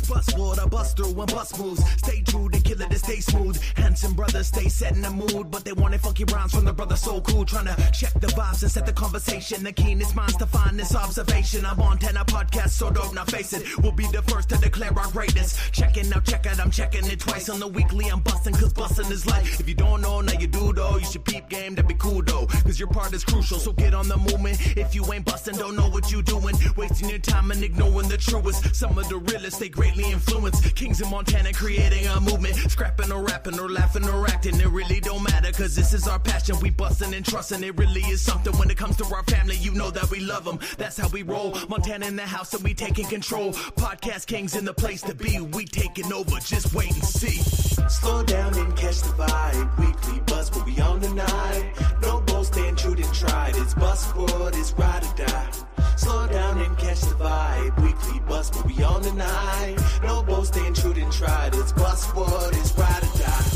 Buswood, I bust through and bust moves. Stay true, they kill it, they stay smooth. Handsome brothers stay set in the mood, but they wanted funky rhymes from the brother so cool. Trying to check the vibes and set the conversation. The keenest minds to find this observation. I'm on 10 podcast, so don't not face it. We'll be the first to declare our greatness. Checking out, check out, I'm checking it twice on the weekly. I'm busting, cause busting is life. If you don't know, now you do though. You should peep game, that'd be cool though. Cause your part is crucial, so get on the movement. If you ain't busting, don't know what you doing. Wasting your time and ignoring the truest. Some of the realest, they greatly influence. Kings in Montana creating a movement. Scrapping or rapping or laughing or acting. It really don't matter, cause this is our passion. We busting and trusting. It really is something. When it comes to our family, you know that we love them. That's how we roll. Montana in the house and we taking control. Podcast kings in the place to be. We taking over, just wait and see. Slow down and catch the vibe. Weekly buzz, but we on the night. No boasting, true and tried. It's Buzzwood, it's ride or die. Slow down and catch the vibe. Weekly buzz, but we on the night. No boasting, true and tried. It's Buzzwood, it's ride or die.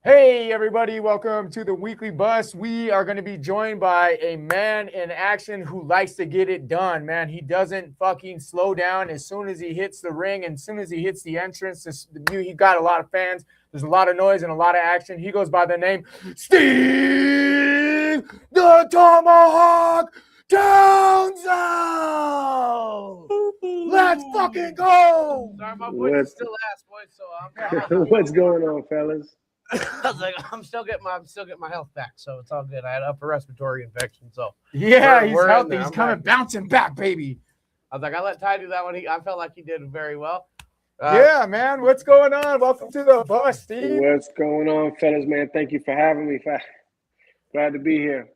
Hey everybody, welcome to the Weekly Bus. We are going to be joined by a man in action who likes to get it done, man. He doesn't fucking slow down as soon as he hits the ring and as soon as he hits the entrance. He got a lot of fans. There's a lot of noise and a lot of action. He goes by the name Steve the Tomahawk Townsel. Let's fucking go. Sorry, my voice is still ass, boys. So I'm. What's going on, fellas? I was like, I'm still getting my health back, so it's all good. I had upper respiratory infection, so yeah, he's we're healthy. He's coming bouncing back, baby. I was like, I let Ty do that one. I felt like he did very well. Yeah, man. What's going on? Welcome to the bus, Steve. What's going on, fellas, man? Thank you for having me. Glad to be here.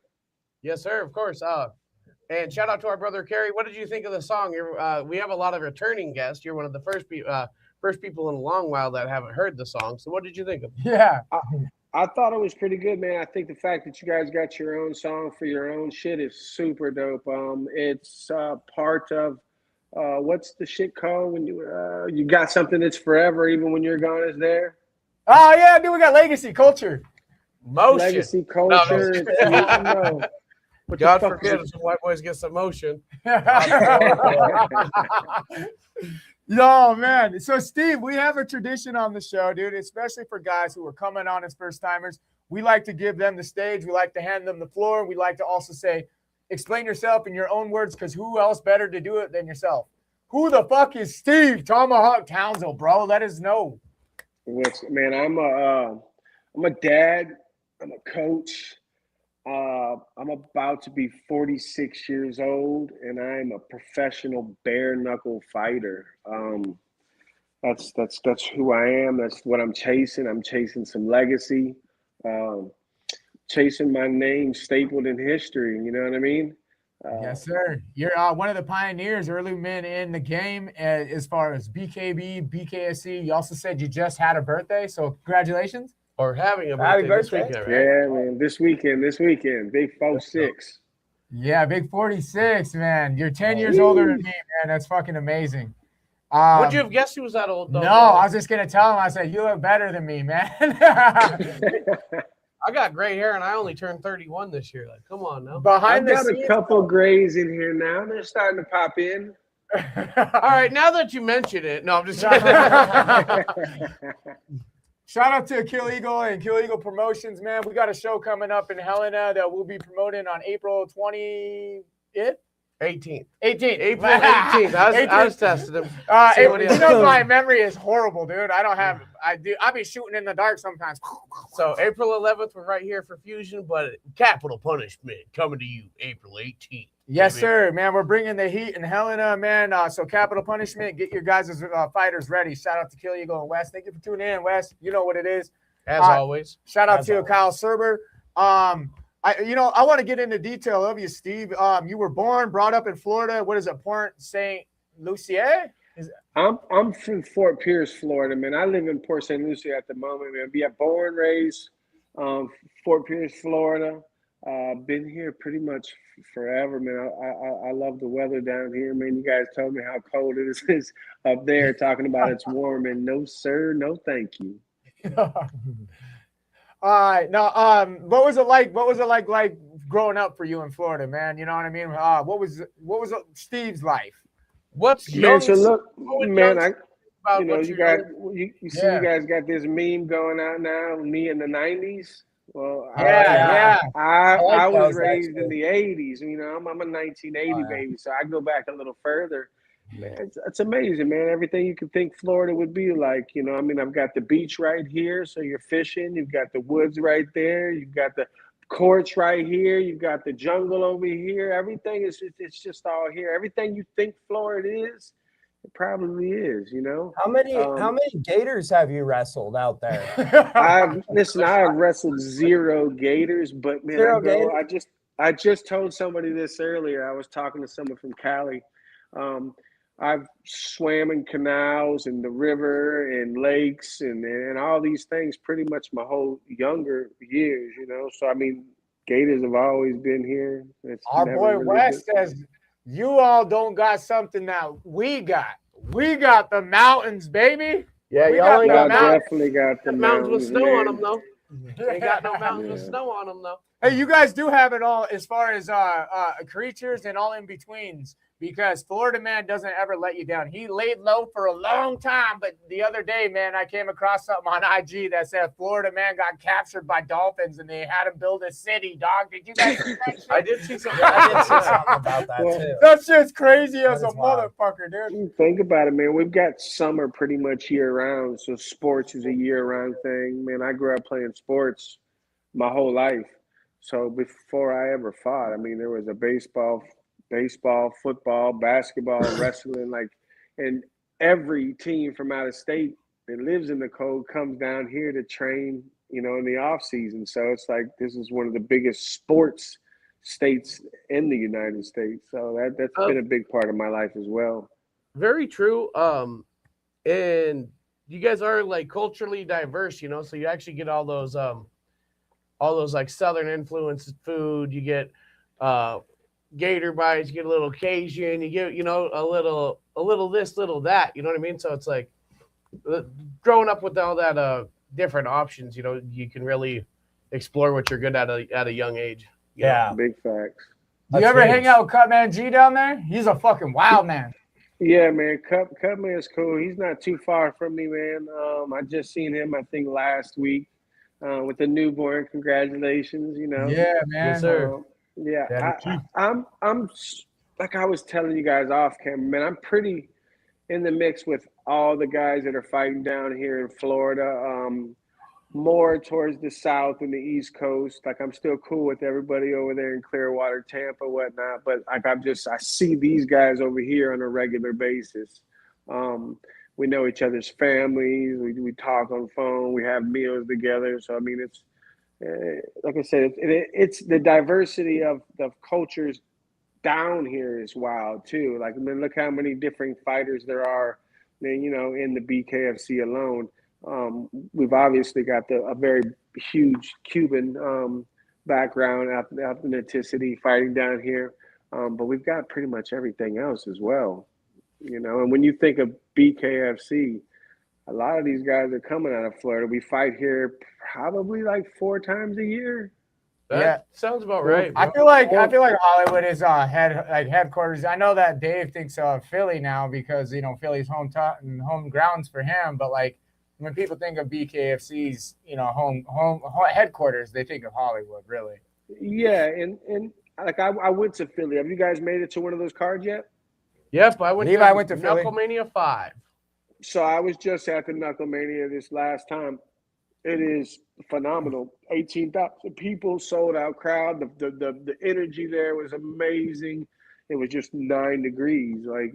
Yes, sir. Of course. And shout out to our brother Kerry. What did you think of the song? We have a lot of returning guests. You're one of the first people in a long while that haven't heard the song. So what did you think of it? Yeah. I thought it was pretty good, man. I think the fact that you guys got your own song for your own shit is super dope. It's part of what's the shit called when you got something that's forever, even when you're gone is there? Oh, yeah, dude, we got legacy culture. Motion. Legacy culture. No, God forbid if some white boys get some motion. Yo, man. So, Steve, we have a tradition on the show, dude, especially for guys who are coming on as first-timers. We like to give them the stage. We like to hand them the floor. We like to also say, explain yourself in your own words, because who else better to do it than yourself? Who the fuck is Steve Tomahawk Townsel, bro? Let us know. Man, I'm a dad. I'm a coach. I'm about to be 46 years old, and I'm a professional bare-knuckle fighter. That's who I am. That's what I'm chasing. I'm chasing some legacy, chasing my name stapled in history. You know what I mean? Yes, sir. You're one of the pioneers, early men in the game as far as BKB, BKFC. You also said you just had a birthday, so congratulations. Or having a birthday this weekend, right? Yeah, man. This weekend. Big 46. Yeah, big 46, man. You're 10 years older than me, man. That's fucking amazing. Would you have guessed he was that old, though? No, I was just going to tell him. I said, you look better than me, man. I got gray hair, and I only turned 31 this year. Like, come on now. I've got a couple grays in here now. They're starting to pop in. All right, now that you mention it. No, I'm just Shout out to Kill Eagle and Kill Eagle Promotions, man. We got a show coming up in Helena that we'll be promoting on April 18th. April 18th. I was testing him. You know, my memory is horrible, dude. I'll be shooting in the dark sometimes. So April 11th, we're right here for Fusion, but Capital Punishment coming to you April 18th. Yes, sir, man. We're bringing the heat in Helena, man. So Capital Punishment, get your guys as fighters ready. Shout out to Kill Eagle and Wes. Thank you for tuning in, Wes. You know what it is. As always. Shout out to Kyle Serber. I want to get into detail of you, Steve. You were brought up in Florida. What is it, Port St. Lucie? I'm from Fort Pierce, Florida, man. I live in Port St. Lucie at the moment, man. Born, raised, Fort Pierce, Florida. Been here pretty much forever, man. I love the weather down here, man. You guys told me how cold it is up there, talking about it's warm, and no, sir, no, thank you. All right. Now, what was it like? What was it like growing up for you in Florida, man? You know what I mean? What was Steve's life? What's Man, young? so look, man, about you know, what you you're got doing? you see, you guys got this meme going out now. Me in the '90s. Well, Yeah. I like was those, raised in actually. the '80s. You know, I'm a 1980 baby, so I go back a little further. Man, it's amazing, man. Everything you could think Florida would be like. You know, I mean, I've got the beach right here, so you're fishing. You've got the woods right there. You've got the courts right here. You've got the jungle over here. Everything is it's just all here. Everything you think Florida is, it probably is. You know. How many gators have you wrestled out there? I've wrestled 0 gators, but man, Zero gators? I just told somebody this earlier. I was talking to someone from Cali. I've swam in canals and the river and lakes and all these things pretty much my whole younger years, you know. So I mean, gators have always been here. It's Our never boy really West says, you all don't got something that we got. We got the mountains, baby. Yeah, We y'all ain't Y'all got definitely got the mountains with snow on them, man. though. Ain't got no mountains with Yeah. snow on them, though. Hey, you guys do have it all as far as creatures and all in betweens, because Florida man doesn't ever let you down. He laid low for a long time, but the other day, man, I came across something on IG that said Florida man got captured by dolphins and they had him build a city. Dog, did you guys see that shit? I did see something. I did see something about that Well, too. That shit's crazy as a That is wild. motherfucker, dude. Think about it, man. We've got summer pretty much year round, so sports is a year round thing. Man, I grew up playing sports my whole life. So before I ever fought, I mean, there was a baseball, football, basketball, wrestling, like, and every team from out of state that lives in the cold comes down here to train, you know, in the off season. So it's like this is one of the biggest sports states in the United States. So that's been a big part of my life as well. Very true. And you guys are like culturally diverse, you know, so you actually get all those like Southern influenced food. You get gator bites, you get a little Cajun, you get, you know, a little this, little that, you know what I mean? So it's like growing up with all that different options, you know, you can really explore what you're good at a young age. Yeah. Big facts. Do you ever hang out with Cutman G down there? He's a fucking wild man. Yeah, man. Cutman's cool. He's not too far from me, man. I just seen him, I think, last week with the newborn. Congratulations, you know. Yeah, man. Yes, sir. I'm like I was telling you guys off camera, man. I'm pretty in the mix with all the guys that are fighting down here in Florida. More towards the south and the East Coast. Like I'm still cool with everybody over there in Clearwater, Tampa, whatnot. But like I see these guys over here on a regular basis. We know each other's families. We talk on the phone. We have meals together. So I mean, it's like I said, it's the diversity of the cultures down here is wild too. Like I mean, look how many different fighters there are. You know, in the BKFC alone. We've obviously got a very huge Cuban background, ethnicity fighting down here, but we've got pretty much everything else as well, you know. And when you think of BKFC, a lot of these guys are coming out of Florida. We fight here probably like 4 times a year. That sounds about right. I feel like Hollywood is headquarters. I know that Dave thinks Philly now because you know Philly's home grounds for him. But like when people think of BKFC's home headquarters, they think of Hollywood, really. Yeah, and like I went to Philly. Have you guys made it to one of those cards yet? Yep, I went to Philly. Knucklemania 5. So I was just at the Knucklemania this last time. It is phenomenal. 18,000 people, sold out crowd. The energy there was amazing. It was just 9 degrees. Like,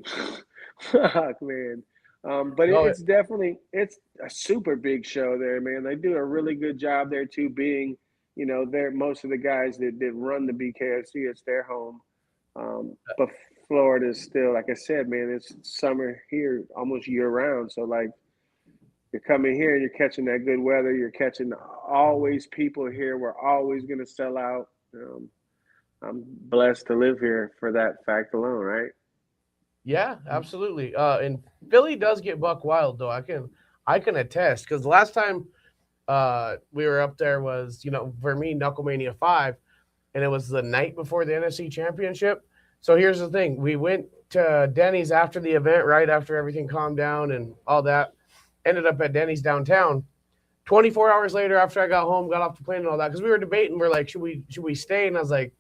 fuck, man. But it's definitely it's a super big show there, man. They do a really good job there too. Being, you know, they're most of the guys that run the BKFC. It's their home. But Florida is still, like I said, man. It's summer here almost year round. So like. You're coming here and you're catching that good weather. You're catching always people here. We're always going to sell out. I'm blessed to live here for that fact alone, right? Yeah, absolutely. And Philly does get buck wild though. I can attest because the last time we were up there was, for me, Knucklemania 5, and it was the night before the NFC Championship. So here's the thing. We went to Denny's after the event, right after everything calmed down and all that. Ended up at Denny's downtown. 24 hours later, after I got home, got off the plane and all that, because we were debating, we're like, should we stay? And I was like,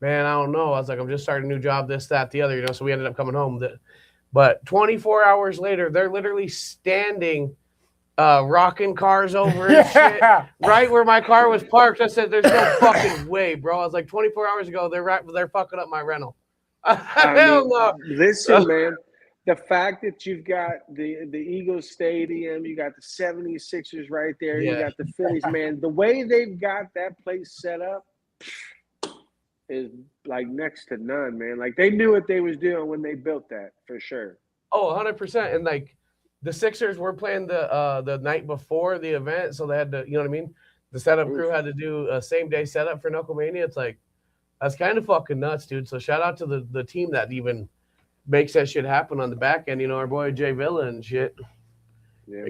man, I don't know. I was like, I'm just starting a new job, this, that, the other, so we ended up coming home. But 24 hours later, they're literally standing, rocking cars over and shit, right where my car was parked. I said, there's no fucking way, bro. I was like, 24 hours ago, they're fucking up my rental. Hell no. Listen, man. The fact that you've got the Eagles Stadium, you got the 76ers right there, you got the Phillies, man. The way they've got that place set up is like next to none, man. Like they knew what they was doing when they built that, for sure. Oh, 100%. And like the Sixers were playing the night before the event, so they had to, you know what I mean? The setup crew had to do a same day setup for Knucklemania. It's like, that's kind of fucking nuts, dude. So shout out to the team that even makes that shit happen on the back end. Our boy Jay Villa and shit.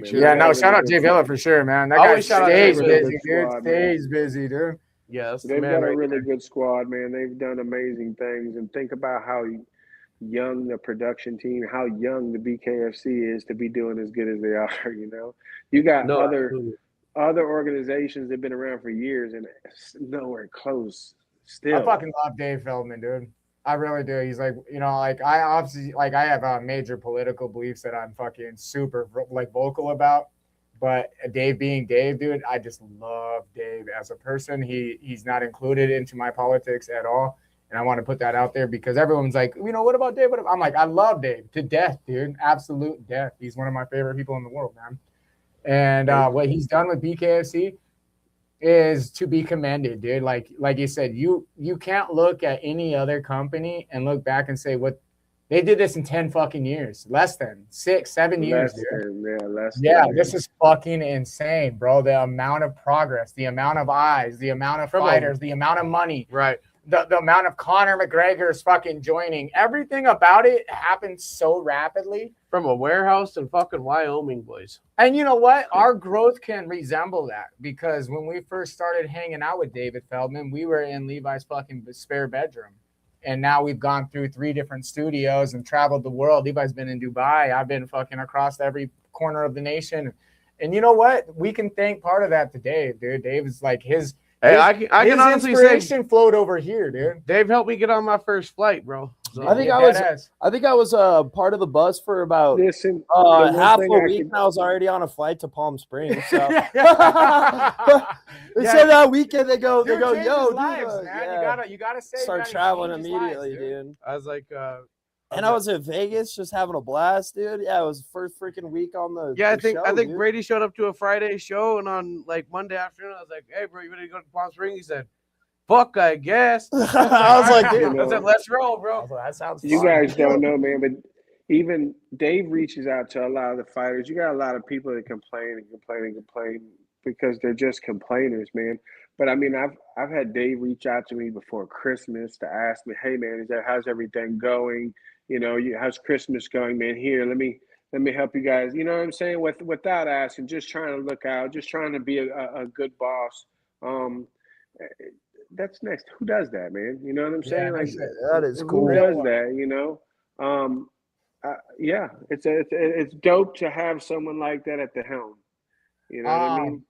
Shout out Jay Villa for sure, man. That guy stays busy, dude. Stays busy, dude. Yeah, they've got a really good squad, man. They've done amazing things. And think about how young the production team, how young the BKFC is to be doing as good as they are. You got other organizations that have been around for years and it's nowhere close. Still, I fucking love Dave Feldman, dude. I really do. He's like, I obviously, I have major political beliefs that I'm fucking super vocal about. But Dave being Dave, dude, I just love Dave as a person. He's not included into my politics at all. And I want to put that out there because everyone's like, what about Dave? I'm like, I love Dave to death, dude. Absolute death. He's one of my favorite people in the world, man. And what he's done with BKFC is to be commended, dude. Like you said, you can't look at any other company and look back and say what they did this in 10 fucking years, less than 6-7 years, dude. This is fucking insane, bro. The amount of progress, the amount of eyes, the amount of fighters, the amount of money, right? The amount of Conor McGregor's fucking joining, everything about it happened so rapidly. From a warehouse in fucking Wyoming, boys. And you know what? Our growth can resemble that because when we first started hanging out with David Feldman, we were in Levi's fucking spare bedroom. And now we've gone through 3 different studios and traveled the world. Levi's been in Dubai. I've been fucking across every corner of the nation. And you know what? We can thank part of that to Dave, dude. Dave is like his I can honestly say flowed over here, dude. Dave helped me get on my first flight, bro. So, I think I was part of the bus for about half a week, and I was already on a flight to Palm Springs. So they said that weekend they go, yo, dude, you gotta say start traveling immediately, dude. I was like, and I was in Vegas just having a blast, dude. Yeah, it was the first freaking week on the I think Brady showed up to a Friday show, and on like Monday afternoon, I was like, hey, bro, you ready to go to Palm Springs? He said, fuck, I guess. I was like, dude, I said, let's roll, bro. That sounds fun. You guys don't know, man, but even Dave reaches out to a lot of the fighters. You got a lot of people that complain because they're just complainers, man. But I mean, I've had Dave reach out to me before Christmas to ask me, hey, man, how's everything going? How's Christmas going, man? Here, let me help you guys. You know what I'm saying? Without asking, just trying to look out, just trying to be a good boss. That's next. Who does that, man? You know what I'm saying? Like that is cool. Who does that? It's dope to have someone like that at the helm. You know what I mean?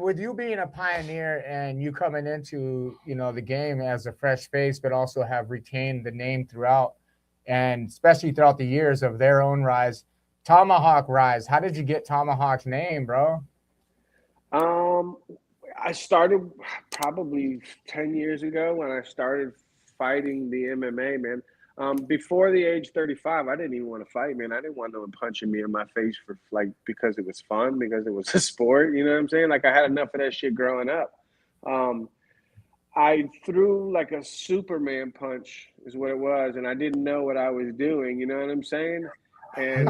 With you being a pioneer and you coming into, the game as a fresh face, but also have retained the name throughout, and especially throughout the years of their own rise, Tomahawk rise. How did you get Tomahawk's name, bro? I started probably 10 years ago when I started fighting the MMA, man. Before the age 35, I didn't even want to fight, man. I didn't want no one punching me in my face because it was fun, because it was a sport. You know what I'm saying? Like I had enough of that shit growing up. I threw like a Superman punch is what it was, and I didn't know what I was doing. You know what I'm saying? And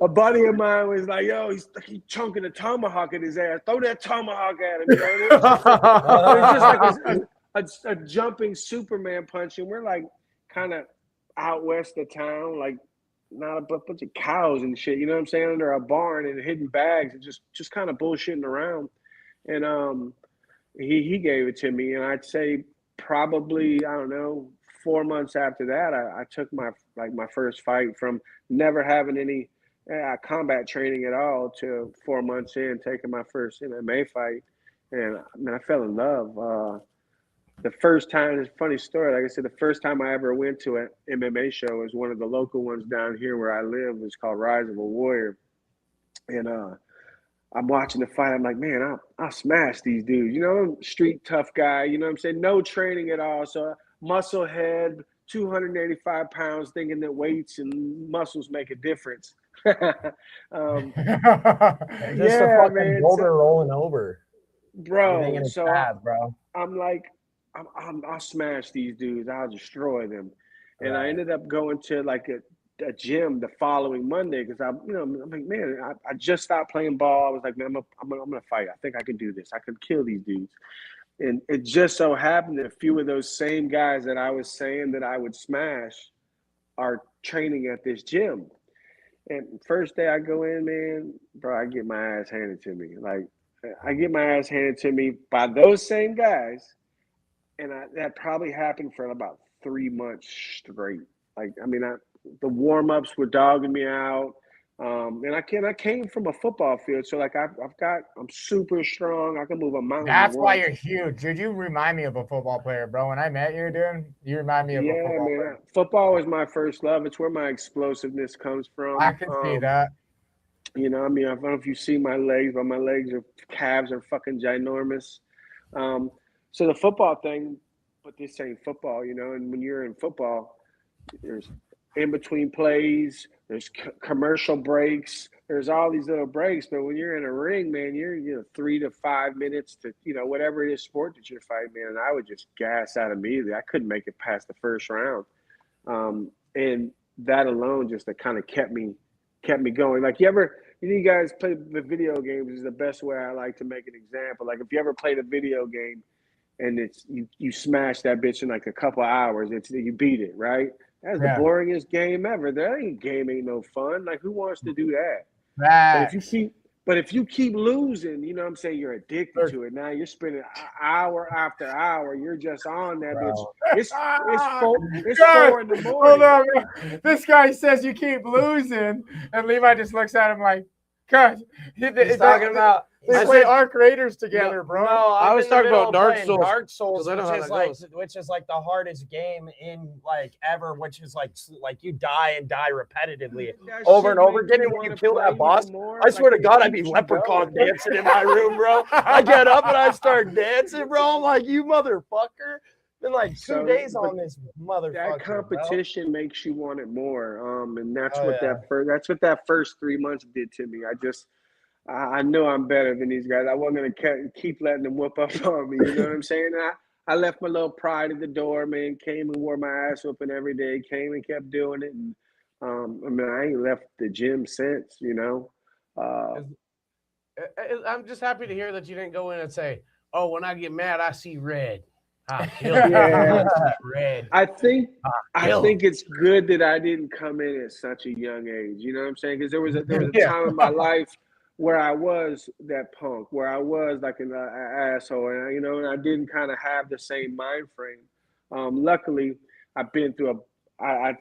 a buddy of mine was like, yo, he's chunking a tomahawk at his ass. Throw that tomahawk at him. You know? It was just like a jumping Superman punch. And we're like kind of out west of town, like not a bunch of cows and shit. You know what I'm saying? Under a barn and hidden bags and just kind of bullshitting around. And he gave it to me. And I'd say probably, I don't know, 4 months after that, I took my first fight from never having any combat training at all to 4 months in taking my first MMA fight, and I fell in love. The first time, it's a funny story. Like I said, the first time I ever went to an MMA show was one of the local ones down here where I live. It's called Rise of a Warrior, and I'm watching the fight. I'm like, man, I'll smash these dudes. You know, street tough guy. You know what I'm saying? No training at all. So muscle head, 285 pounds, thinking that weights and muscles make a difference. Just a fucking boulder rolling over, bro. So I'm like, I'll smash these dudes. I'll destroy them. And I ended up going to like a gym the following Monday because I'm like, man, I just stopped playing ball. I was like, man, I'm gonna fight. I think I can do this. I can kill these dudes. And it just so happened that a few of those same guys that I was saying that I would smash are training at this gym. And first day I go in, man, bro, I get my ass handed to me. Like, I get my ass handed to me by those same guys. And that probably happened for about 3 months straight. Like, I mean, the warm-ups were dogging me out. And I came from a football field, so like I'm super strong. I can move a mountain. That's why you're huge, dude. You remind me of a football player, bro. When I met you, dude, you remind me of a football player. Football was my first love. It's where my explosiveness comes from. I can see that. You know, I mean, I don't know if you see my legs, but my calves are fucking ginormous. So the football thing, but this ain't football, you know. And when you're in football, there's in between plays, there's commercial breaks, there's all these little breaks. But when you're in a ring, man, you're 3 to 5 minutes to, whatever it is sport that you're fighting, man. And I would just gas out immediately. I couldn't make it past the first round. And that alone just kind of kept me going. Like you guys play the video games is the best way I like to make an example. Like if you ever played a video game and it's you smash that bitch in like a couple of hours, you beat it, right? That's the boringest game ever. That game ain't no fun. Like, who wants to do that? Right. But if you keep losing, you know what I'm saying, you're addicted to it. Now you're spending hour after hour. You're just on that bitch. It's 4 in the morning. Hold on, bro. This guy says you keep losing, and Levi just looks at him like, "Cuz he's talking about." They play Arc Raiders together, bro. No, I was talking about Dark Souls. Dark Souls, which is like the hardest game in like ever, which is like you die repetitively over and over again. And when you kill that boss, I swear to God, I'd be leprechaun dancing in my room, bro. I get up and I start dancing, bro. I'm like, you motherfucker. Been like 2 days on this motherfucker. That competition makes you want it more. And that's what that first 3 months did to me. I know I'm better than these guys. I wasn't going to keep letting them whoop up on me. You know what I'm saying? I left my little pride at the door, man. Came and wore my ass whooping every day. Came and kept doing it. And I ain't left the gym since, you know. I'm just happy to hear that you didn't go in and say, oh, when I get mad, I see red. Red. I think it's good that I didn't come in at such a young age. You know what I'm saying? Because there was a time in my life where I was that punk, where I was like an asshole, and and I didn't kind of have the same mind frame. Luckily, I've been through I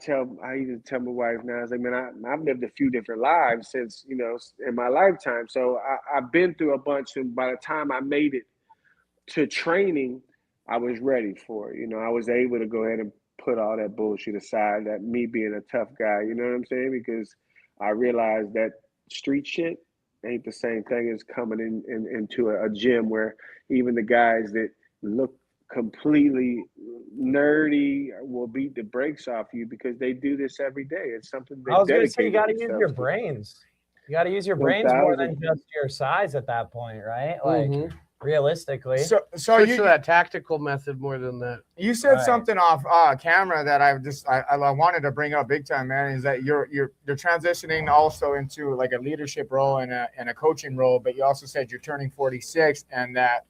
even tell my wife now, I was like, man, I've lived a few different lives since in my lifetime. So I've been through a bunch, and by the time I made it to training, I was ready for it. I was able to go ahead and put all that bullshit aside. That me being a tough guy, you know what I'm saying? Because I realized that street shit ain't the same thing as coming into a gym where even the guys that look completely nerdy will beat the brakes off you because they do this every day. It's something they I was going to say you got to use your brains. You got to use your brains more than just your size at that point, right? Like realistically. So Switch you to that tactical method more than that. you said Right. something off camera that I wanted to bring up big time, man. Is that you're transitioning also into like a leadership role and a coaching role, but you also said you're turning 46 and that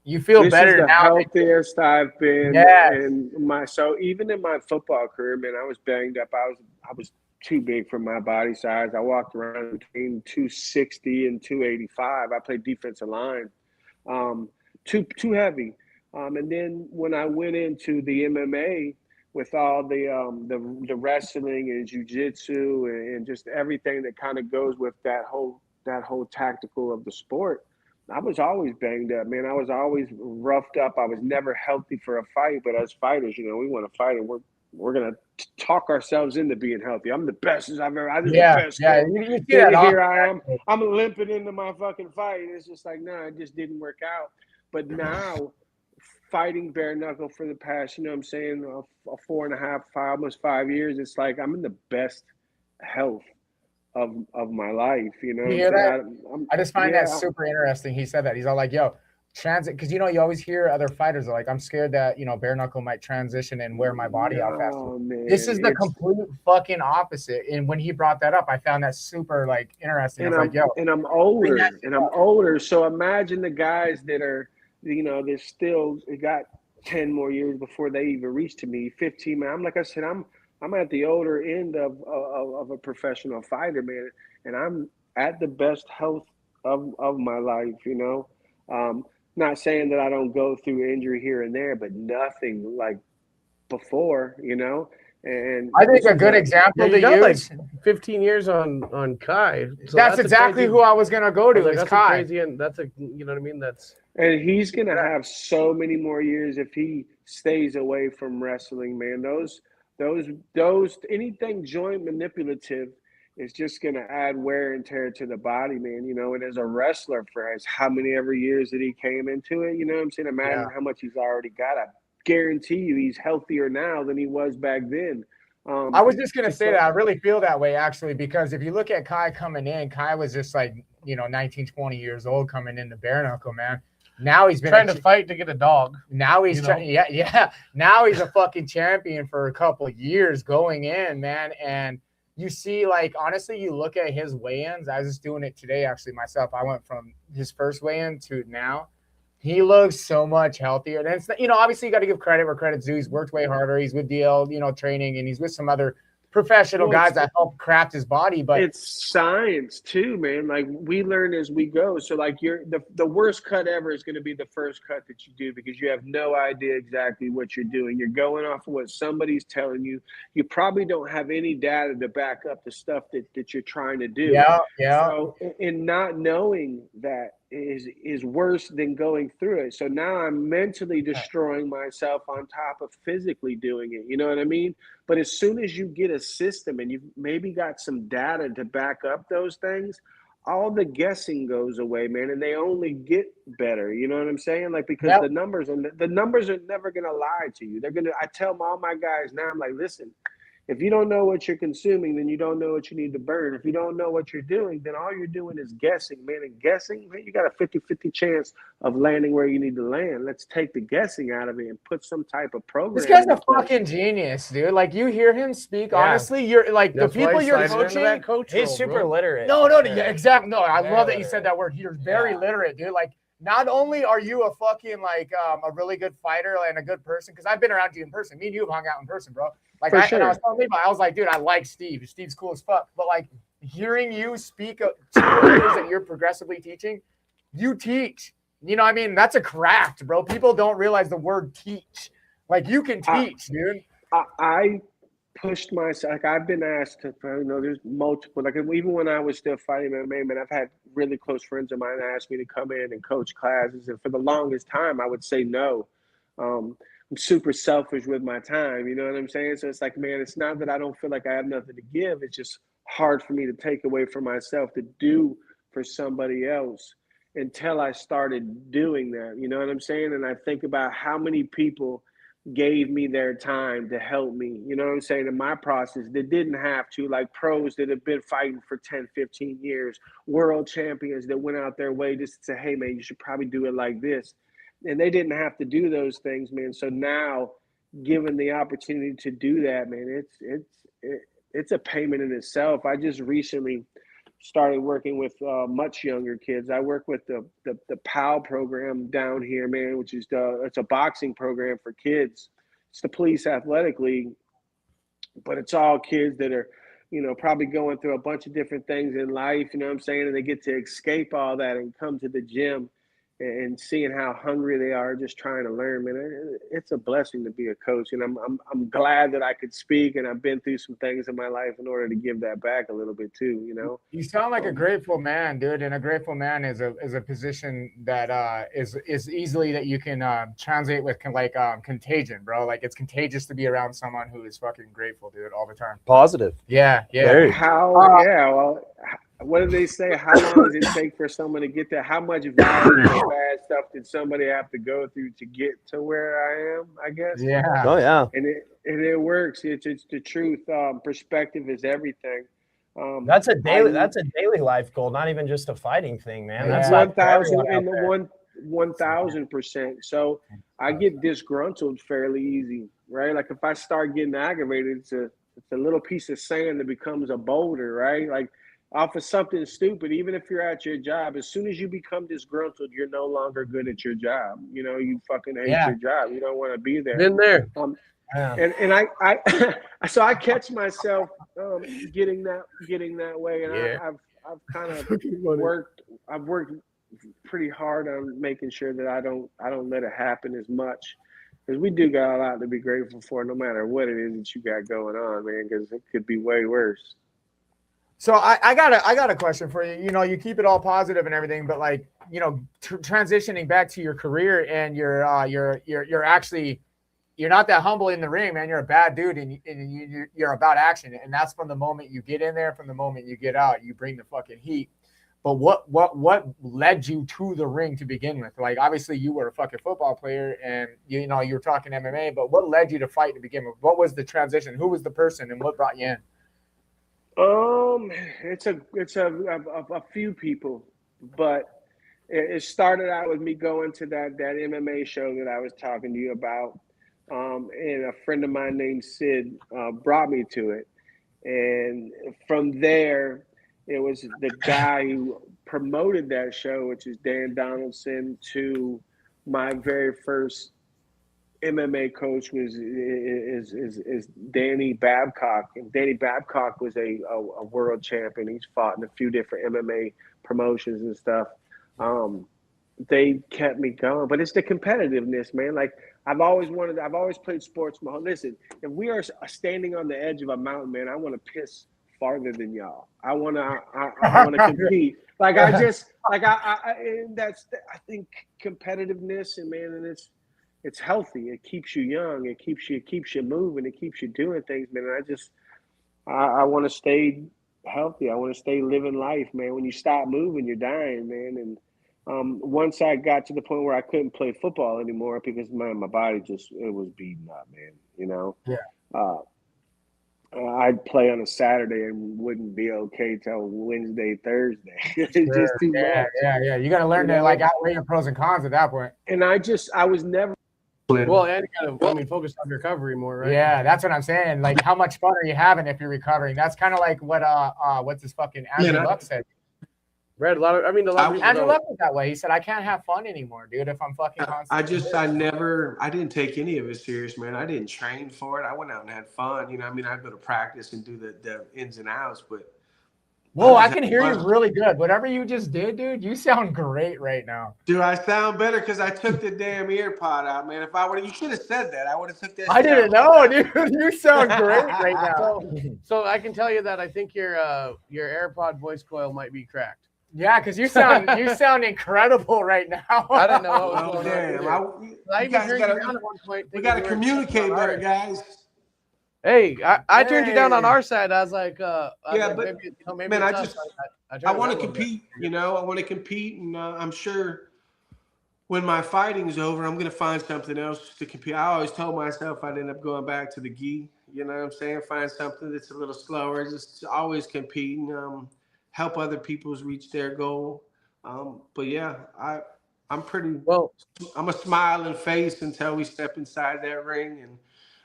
you feel This better is the now. healthiest I've been Yes. in my. So even in my football career, man, I was banged up. I was too big for my body size. I walked around between 260 and 285. I played defensive line. Too heavy. And then when I went into the MMA with all the wrestling and jiu-jitsu and just everything that kind of goes with that whole tactical of the sport, I was always banged up, man. I was always roughed up. I was never healthy for a fight, but as fighters, you know, we want to fight and we're gonna talk ourselves into being healthy. I'm the best as I've ever. I did the best. Yeah. Coach. You see Then that here often. I am. I'm limping into my fucking fight, and it's just like, no, it just didn't work out. But now, fighting bare knuckle for the past, you know what I'm saying, a 4.5, almost 5 years, it's like I'm in the best health of my life. You know what You I'm hear saying? I just find that super interesting. He said that. He's all like, yo, transit, because, you know, you always hear other fighters are like, I'm scared that, you know, bare knuckle might transition and wear my body out faster. Man, this is the complete fucking opposite. And when he brought that up, I found that super, like, interesting. And I was like, yo. And I'm older. So imagine the guys that are, you know, they're still, they got 10 more years before they even reach to me, 15, man. Like I said, I'm at the older end of a professional fighter, man. And I'm at the best health of my life, you know. Not saying that I don't go through injury here and there, but nothing like before, you know. And I think a good example to use. Like 15 years on Kai. So that's exactly who I was gonna go to. Is that's Kai. Crazy, and that's a, you know what I mean. And he's gonna have so many more years if he stays away from wrestling, man. Those anything joint manipulative is just gonna add wear and tear to the body, man. You know, and as a wrestler for how many ever years that he came into it, you know what I'm saying? Imagine how much he's already got. I guarantee you he's healthier now than he was back then. I was just gonna say that I really feel that way actually, because if you look at Kai coming in, Kai was just like, you know, 19, 20 years old coming into bare knuckle, man. Now he's been trying to fight to get a dog. Now he's now he's a fucking champion for a couple of years going in, man. And you see, like, honestly, you look at his weigh-ins. I was just doing it today, actually, myself. I went from his first weigh-in to now. He looks so much healthier. And it's, you know, obviously you got to give credit where credit's due. He's worked way harder. He's with DL, you know, training, and he's with some other professional guys that help craft his body. But it's science too, man. Like, we learn as we go. So like, the worst cut ever is going to be the first cut that you do, because you have no idea exactly what you're doing. You're going off of what somebody's telling you. You probably don't have any data to back up the stuff that you're trying to do. Yeah. So in not knowing that is worse than going through it. So now I'm mentally destroying myself on top of physically doing it. You know what I mean? But as soon as you get a system and you've maybe got some data to back up those things, all the guessing goes away, man, and they only get better. You know what I'm saying? Like, because the numbers are never gonna lie to you. I tell all my guys now, I'm like, listen, if you don't know what you're consuming, then you don't know what you need to burn. If you don't know what you're doing, then all you're doing is guessing, man. And guessing, man, you got a 50-50 chance of landing where you need to land. Let's take the guessing out of it and put some type of program. This guy's a fucking genius, dude. Like, you hear him speak, honestly, you're like, the people you're coaching, he's super literate. No, yeah, exactly. No, I love that you said that word. You're very literate, dude. Like, not only are you a fucking, like, a really good fighter and a good person, because I've been around you in person. Me and you have hung out in person, bro. Like, and I was telling Levi, I was like, dude, I like Steve. Steve's cool as fuck. But, like, hearing you speak to the others that you're progressively teaching, you teach. You know what I mean? That's a craft, bro. People don't realize the word teach. Like, you can teach, dude. I pushed myself. Like, I've been asked to, you know, there's multiple. Like, even when I was still fighting MMA, man, I've had really close friends of mine ask me to come in and coach classes. And for the longest time, I would say no. I'm super selfish with my time. You know what I'm saying? So it's like, man, it's not that I don't feel like I have nothing to give. It's just hard for me to take away from myself to do for somebody else until I started doing that. You know what I'm saying? And I think about how many people gave me their time to help me, you know what I'm saying, in my process that didn't have to, like pros that have been fighting for 10, 15 years, world champions that went out their way just to say, hey, man, you should probably do it like this. And they didn't have to do those things, man. So now, given the opportunity to do that, man, it's a payment in itself. I just recently started working with much younger kids. I work with the PAL program down here, man, which is it's a boxing program for kids. It's the Police Athletic League, but it's all kids that are, you know, probably going through a bunch of different things in life, you know what I'm saying? And they get to escape all that and come to the gym and seeing how hungry they are, just trying to learn, man. It's a blessing to be a coach, and I'm glad that I could speak, and I've been through some things in my life in order to give that back a little bit too, you know. You sound like a grateful man, dude, and a grateful man is a position that is easily that you can translate with contagion, bro. Like it's contagious to be around someone who is fucking grateful, dude, all the time. Positive. Yeah. Well, what do they say? How long does it take for someone to get there? How much violent bad stuff did somebody have to go through to get to where I am, I guess? Yeah. Oh, yeah. And it works. It's the truth. Perspective is everything. That's a daily life goal, not even just a fighting thing, man. That's 1,000%. So I get disgruntled fairly easy, right? Like if I start getting aggravated, it's a little piece of sand that becomes a boulder, right? Like off of something stupid, even if you're at your job, as soon as you become disgruntled, you're no longer good at your job. You know, you fucking hate your job. You don't want to be there. Been there. And I so I catch myself getting that way, and I've kind of worked pretty hard on making sure that I don't let it happen as much, because we do got a lot to be grateful for, no matter what it is that you got going on, man, because it could be way worse. So I got a question for you. You know, you keep it all positive and everything, but like, you know, transitioning back to your career, and you're actually, you're not that humble in the ring, man. You're a bad dude, and you're about action, and that's from the moment you get in there, from the moment you get out, you bring the fucking heat. But what led you to the ring to begin with? Like, obviously you were a fucking football player, and you know you were talking MMA, but what led you to fight to begin with? What was the transition? Who was the person, and what brought you in? It's a few people, but it started out with me going to that MMA show that I was talking to you about, and a friend of mine named Sid brought me to it, and from there, it was the guy who promoted that show, which is Dan Donaldson, to my very first MMA coach is Danny Babcock, and Danny Babcock was a world champion. He's fought in a few different MMA promotions and stuff. They kept me going, but it's the competitiveness, man. Like I've always played sports. Listen, if we are standing on the edge of a mountain, man, I want to piss farther than y'all. I want to compete. Like I think competitiveness, and man, and it's healthy. It keeps you young. It keeps you moving. It keeps you doing things, man. And I want to stay healthy. I want to stay living life, man. When you stop moving, you're dying, man. And once I got to the point where I couldn't play football anymore because my body it was beaten up, man. You know. Yeah. I'd play on a Saturday and wouldn't be okay till Wednesday, Thursday. It's just too much. Yeah. You got to learn to like outweigh your pros and cons at that point. And I was never. Well, and you gotta focus on recovery more, right? Yeah, that's what I'm saying. Like, how much fun are you having if you're recovering? That's kind of like what's this fucking Andrew Luck said. Read a lot of people Andrew Luck was that way. He said, I can't have fun anymore, dude, if I'm fucking constantly. I didn't take any of it serious, man. I didn't train for it. I went out and had fun. You know, I mean, I'd go to practice and do the ins and outs, but. Whoa, I can hear you really good. Whatever you just did, dude, you sound great right now. Do I sound better because I took the damn ear pod out, man? If you should have said that. I would have took that. I didn't know, dude. You sound great right now. So I can tell you that I think your AirPod voice coil might be cracked. Yeah, because you sound incredible right now. I didn't know what was going on. We got to communicate better, guys. Hey, I turned you down on our side. I was like, maybe man, I want to compete. You know, I want to compete, and I'm sure when my fighting's over, I'm gonna find something else to compete. I always told myself I'd end up going back to the gi. You know what I'm saying? Find something that's a little slower. Just always competing. Help other people's reach their goal. But yeah, I'm pretty. Well, I'm a smiling face until we step inside that ring, and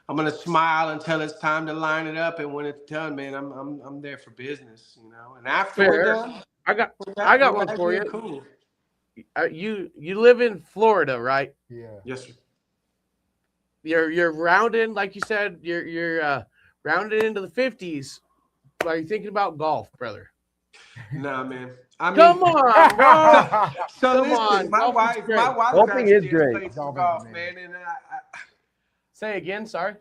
I'm gonna smile until it's time to line it up. And when it's done, man, I'm there for business. You know. And after we're fair. done, I got one for you. Cool. You live in Florida, right? Yeah. Yes, sir. You're rounding, like you said, you're rounding into the 50s. Are you thinking about golf, brother? Nah, man. I mean, Come on, bro. So Come listen, on. my wife Golfing is actually great. has played some Golfing golf, is man, and Say again, sorry.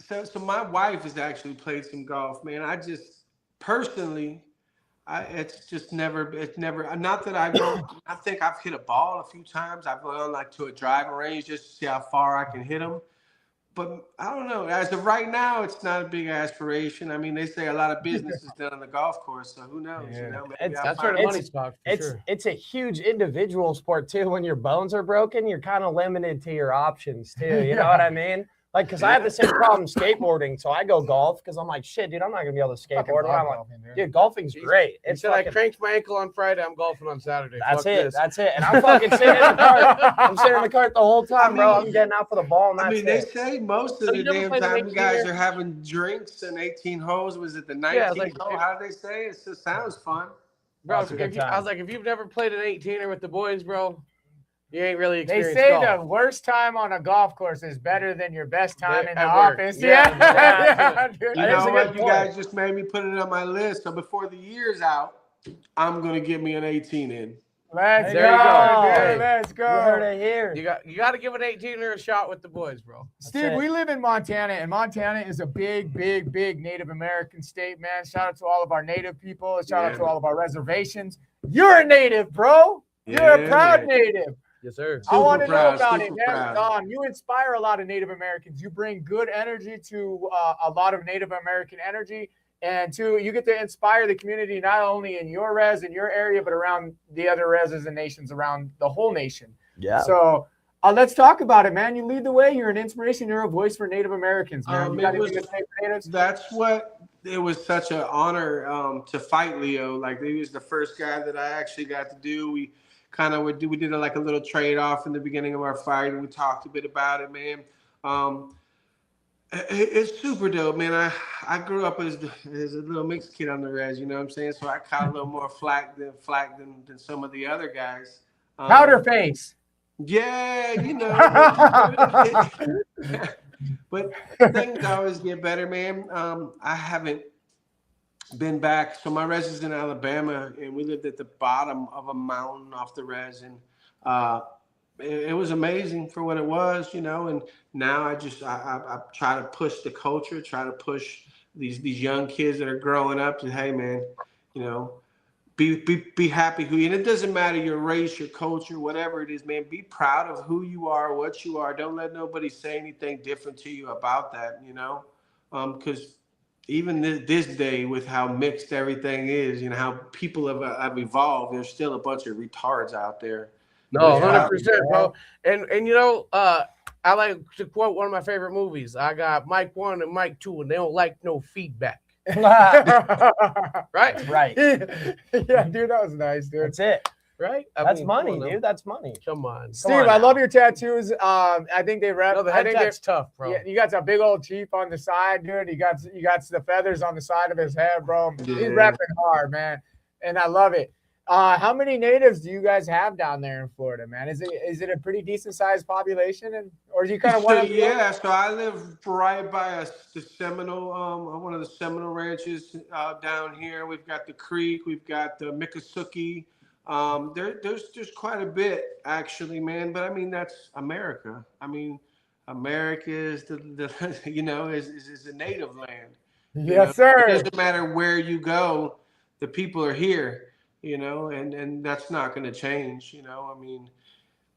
so my wife has actually played some golf, man. I just personally, it's never. Not that I don't. I think I've hit a ball a few times. I've gone like to a driving range just to see how far I can hit them. But I don't know. As of right now, it's not a big aspiration. I mean, they say a lot of business is done on the golf course, so who knows? Yeah. You know, maybe I'll That's find where the out. money's talked. It's a huge individual sport too. When your bones are broken, you're kind of limited to your options too. You know what I mean? Like, because I have the same problem skateboarding, so I go golf because I'm like, shit, dude, I'm not gonna be able to skateboard. I'm like, dude, golfing's great. It's said I cranked my ankle on Friday. I'm golfing on Saturday. That's Fuck it. this. That's it. And I'm fucking sitting in the cart. I'm sitting in the cart the whole time, bro. I'm getting out for the ball. And that's I mean, they say most of So the you never damn played an time you 18 guys here? are having drinks and 18 holes. Was it the 19 Yeah, like- hole? How did they say? It just sounds fun. Bro, That's a good I was time. like, if you've never played an 18er with the boys, bro, you ain't really They experienced say golf. the worst time on a golf course is better than your best time in the At work. office. Yeah, Yeah. That Dude. You is know a good what? You point. guys just made me put it on my list. So before the year's out, I'm gonna get me an 18 in. Let's There you go, go. dude. Hey. Let's You heard go. it here. You got to give an 18er a shot with the boys, bro. Steve, it. we live in Montana, and Montana is a big Native American state, man. Shout out to all of our Native people. Shout out Yeah. to all of our reservations. You're a Native, bro. You're a proud Native. Yes, sir. I want to Super know proud, about it, super man. proud. You inspire a lot of Native Americans. You bring good energy to a lot of Native American energy. And two, you get to inspire the community not only in your res, in your area, but around the other reses and nations around the whole nation. Yeah. So let's talk about it, man. You lead the way. You're an inspiration. You're a voice for Native Americans, man. You got anything to say for natives? That's what it was such an honor to fight Leo. Like he was the first guy that I actually got to do. We kind of we did like a little trade off in the beginning of our fight, and we talked a bit about it, man. It's super dope, man. I grew up as a little mixed kid on the res, you know what I'm saying? So I caught a little more flack than some of the other guys. Powder face. Yeah, you know. But things always get better, man. I haven't been back. So my res is in Alabama, and we lived at the bottom of a mountain off the res, and it was amazing for what it was, you know. And now I try to push the culture, try to push these young kids that are growing up to, hey, man, you know, be happy and it doesn't matter your race, your culture, whatever it is, man. Be proud of who you are, what you are. Don't let nobody say anything different to you about that, you know, because even this day with how mixed everything is, you know, how people have evolved, there's still a bunch of retards out there. No, 100%, bro. And you know, I like to quote one of my favorite movies. I got Mike 1 and Mike 2, and they don't like no feedback. Right? Right. Yeah, dude, that was nice, dude. That's it. Right? That's money, dude. That's money. Come on. Steve, I love your tattoos. I think they rep. No, the I head think tat's tough, bro. Yeah, you got that big old chief on the side, dude. You got the feathers on the side of his head, bro. Yeah. He's repping hard, man, and I love it. How many natives do you guys have down there in Florida, man? Is it a pretty decent sized population, or do you kind of want to? Yeah, so I live right by the Seminole, one of the Seminole ranches down here. We've got the creek, we've got the Miccosukee. There's quite a bit actually, man. But I mean, that's America. I mean, America is the you know is a native land. Yes, sir. It doesn't matter where you go, the people are here. You know, and that's not going to change. You know, I mean,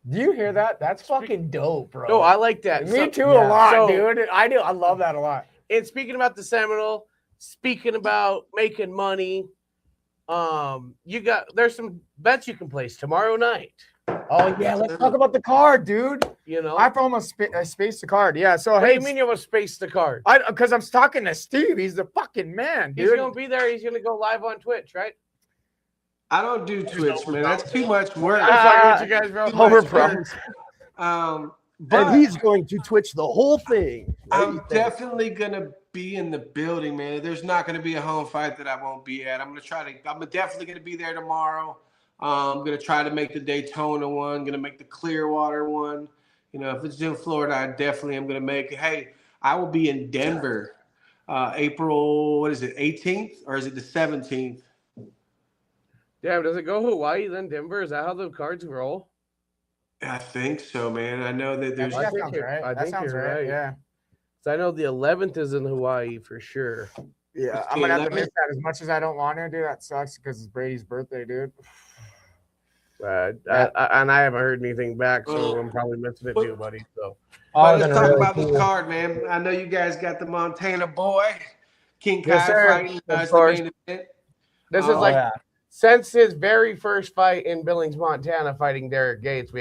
Do you hear that? That's fucking dope, bro. No, I like that. Me too, yeah. a lot, So- dude. I do. I love that a lot. And speaking about the Seminole, speaking about making money, there's some bets you can place tomorrow night. Oh yeah, let's talk about the card, dude. You know, I've almost spaced the card. Yeah. So what do hey, you mean you have spaced the card? Because I'm talking to Steve. He's the fucking man, dude. He's gonna be there. He's gonna go live on Twitch, right? I don't do Twitch, man. That's too much work. I'm fucking with you guys, bro. But And he's going to Twitch the whole thing. I'm definitely gonna be in the building, man. There's not gonna be a home fight that I won't be at. I'm definitely gonna be there tomorrow. I'm gonna try to make the Daytona one. Gonna make the Clearwater one. You know, if it's in Florida, I definitely am gonna make it. Hey, I will be in Denver, April. What is it? 18th or is it the 17th? Damn, does it go Hawaii then Denver? Is that how the cards roll? I think so, man. I know that there's. That sounds right. That sounds right. Yeah. So I know the 11th is in Hawaii for sure. Yeah, I'm gonna have to miss that as much as I don't want to do. That sucks because it's Brady's birthday, dude. And I haven't heard anything back, so I'm probably missing it too, buddy. So let's talk about this card, man. I know you guys got the Montana boy, King Kai fighting. The main event. This is since his very first fight in Billings, Montana, fighting Derek Gates.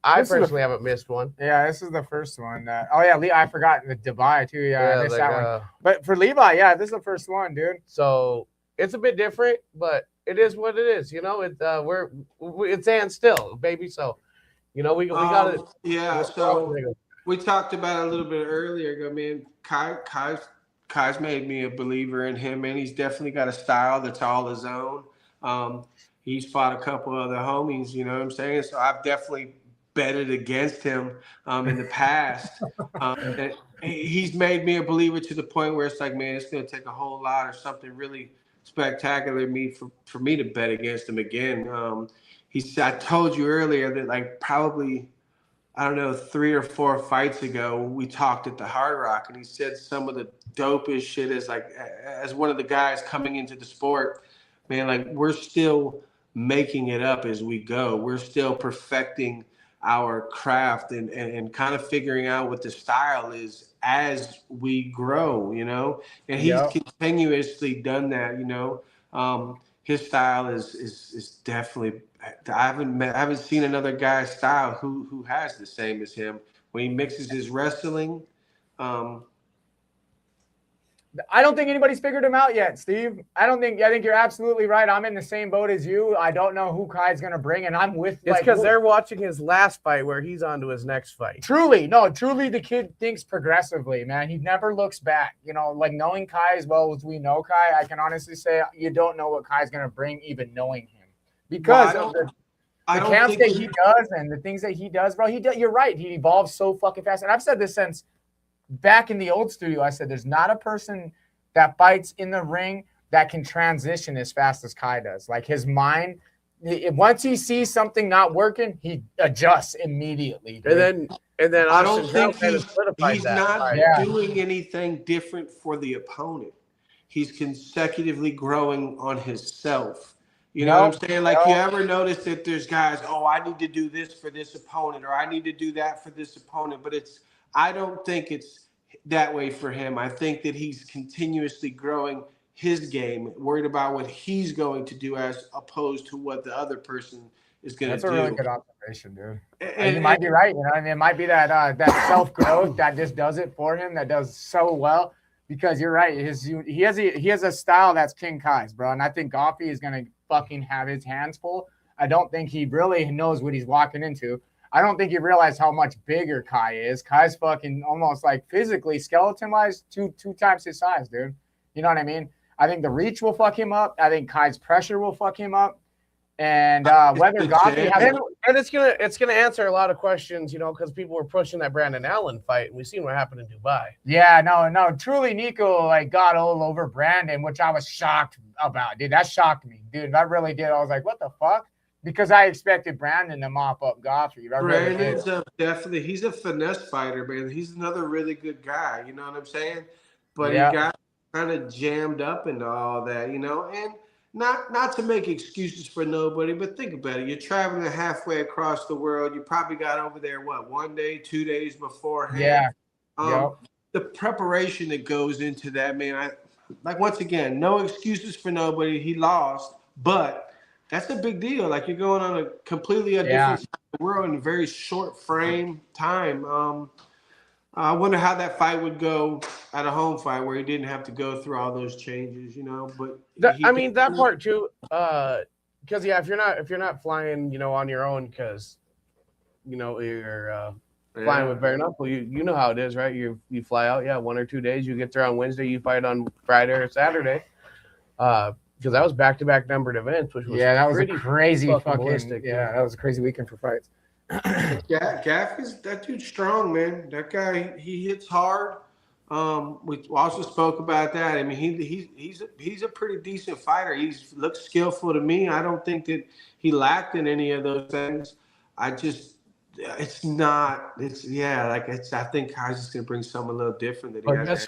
I personally haven't missed one. Yeah, this is the first one. I forgot the Dubai too. Yeah, I missed that one. But for Levi, yeah, this is the first one, dude. So it's a bit different, but it is what it is. You know, it's and still, baby. So, you know, we got it. Yeah. So we talked about it a little bit earlier. I mean, Kai's made me a believer in him, and he's definitely got a style that's all his own. He's fought a couple other homies, you know what I'm saying? So I've definitely betted against him in the past. And he's made me a believer to the point where it's like, man, it's going to take a whole lot or something really spectacular for me to bet against him again. I told you earlier that like probably, I don't know, 3 or 4 fights ago, we talked at the Hard Rock, and he said some of the dopest shit as one of the guys coming into the sport. Man, like we're still making it up as we go. We're still perfecting our craft and kind of figuring out what the style is as we grow, you know. And he's continuously done that, you know. His style is definitely. I haven't seen another guy's style who has the same as him. When he mixes his wrestling. I don't think anybody's figured him out yet, Steve. I think you're absolutely right. I'm in the same boat as you. I don't know who Kai's going to bring, and I'm with It's because they're watching his last fight where he's on to his next fight. Truly, the kid thinks progressively, man. He never looks back. You know, like knowing Kai as well as we know Kai, I can honestly say you don't know what Kai's going to bring even knowing him. Because of the camps that he does and the things that he does, bro. You're right. He evolves so fucking fast. And I've said this since back in the old studio. I said there's not a person that fights in the ring that can transition as fast as Kai does. Like his mind, once he sees something not working, he adjusts immediately. Dude. And then I don't think he's not doing anything different for the opponent. He's consecutively growing on himself. You know what I'm saying? Like, you ever notice that there's guys, I need to do this for this opponent, or I need to do that for this opponent. But I don't think it's that way for him. I think that he's continuously growing his game, worried about what he's going to do as opposed to what the other person is going to do. That's a really good observation, dude. And you might be right. You know, I mean, it might be that self-growth that just does it for him, that does so well. Because you're right, he has a style that's King Kai's, bro. And I think Goffey is gonna fucking have his hands full. I don't think he really knows what he's walking into. I don't think he realized how much bigger Kai is. Kai's fucking almost like physically, skeleton-wise, two times his size, dude. You know what I mean? I think the reach will fuck him up. I think Kai's pressure will fuck him up. And whether Goffey has and it's gonna answer a lot of questions, you know, because people were pushing that Brandon Allen fight, and we seen what happened in Dubai. Yeah, no, truly, Nico got all over Brandon, which I was shocked about, dude. That shocked me, dude. That really did. I was like, what the fuck? Because I expected Brandon to mop up Goffey. Brandon's definitely, he's a finesse fighter, man. He's another really good guy. You know what I'm saying? But he got kind of jammed up into all that, you know, and. Not to make excuses for nobody, but think about it. You're traveling halfway across the world. You probably got over there, 1 day, 2 days beforehand? Yeah. The preparation that goes into that, man, once again, no excuses for nobody. He lost, but that's a big deal. Like you're going on a completely different side of the world in a very short frame time. I wonder how that fight would go at a home fight where he didn't have to go through all those changes, But that part too. Because if you're not flying, on your own, because you're flying with bare knuckle, you know how it is, right? You fly out, 1 or 2 days. You get there on Wednesday, you fight on Friday or Saturday. Because that was back-to-back numbered events, which was that was a crazy fucking ballistic. that was a crazy weekend for fights. Gaff that dude's strong, man. That guy, he hits hard. We also spoke about that. I mean, he's a pretty decent fighter. He looks skillful to me. I don't think that he lacked in any of those things. I think Kai's just gonna bring something a little different that he has.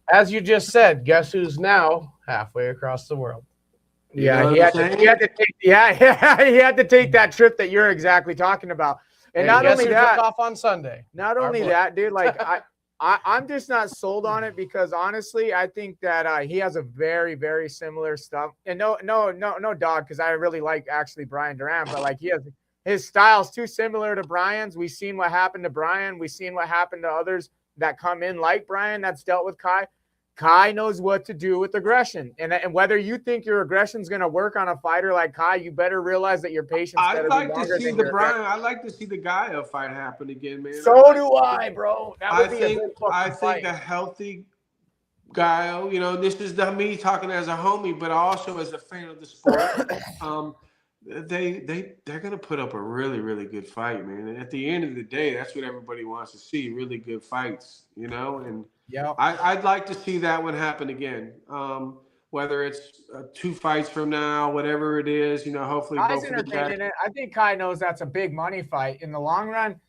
As you just said, guess who's now halfway across the world? Yeah, he had to take that trip that you're exactly talking about. And not only that, took off on Sunday. Not only that, dude, like I'm just not sold on it because honestly, I think that he has a very, very similar stuff. And no dog, because I really like actually Brian Duran, but like his style's too similar to Brian's. We've seen what happened to Brian. We've seen what happened to others that come in like Brian that's dealt with Kai. Kai knows what to do with aggression. And whether you think your aggression is going to work on a fighter like Kai, you better realize that your patience better be longer than your aggression. I'd like to see the Gaia fight happen again, man. So do I, bro. That would be a good I fight. think a healthy Gaia, this is me talking as a homie, but also as a fan of the sport. They're gonna put up a really, really good fight, man. And at the end of the day, that's what everybody wants to see: really good fights, And I'd like to see that one happen again. Whether it's 2 fights from now, whatever it is, hopefully. Kai's entertaining it. I think Kai knows that's a big money fight in the long run,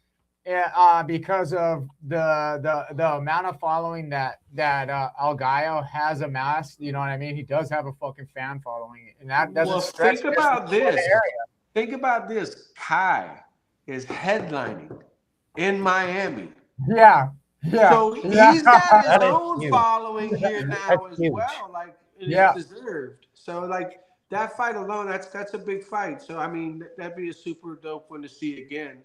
because of the amount of following that El Gallo has amassed. You know what I mean? He does have a fucking fan following, and that doesn't stretch. Think about this. Think about this. Kai is headlining in Miami. Yeah. So he's got his own following here now as well. Like it's deserved. So like that fight alone, that's a big fight. So I mean, that'd be a super dope one to see again.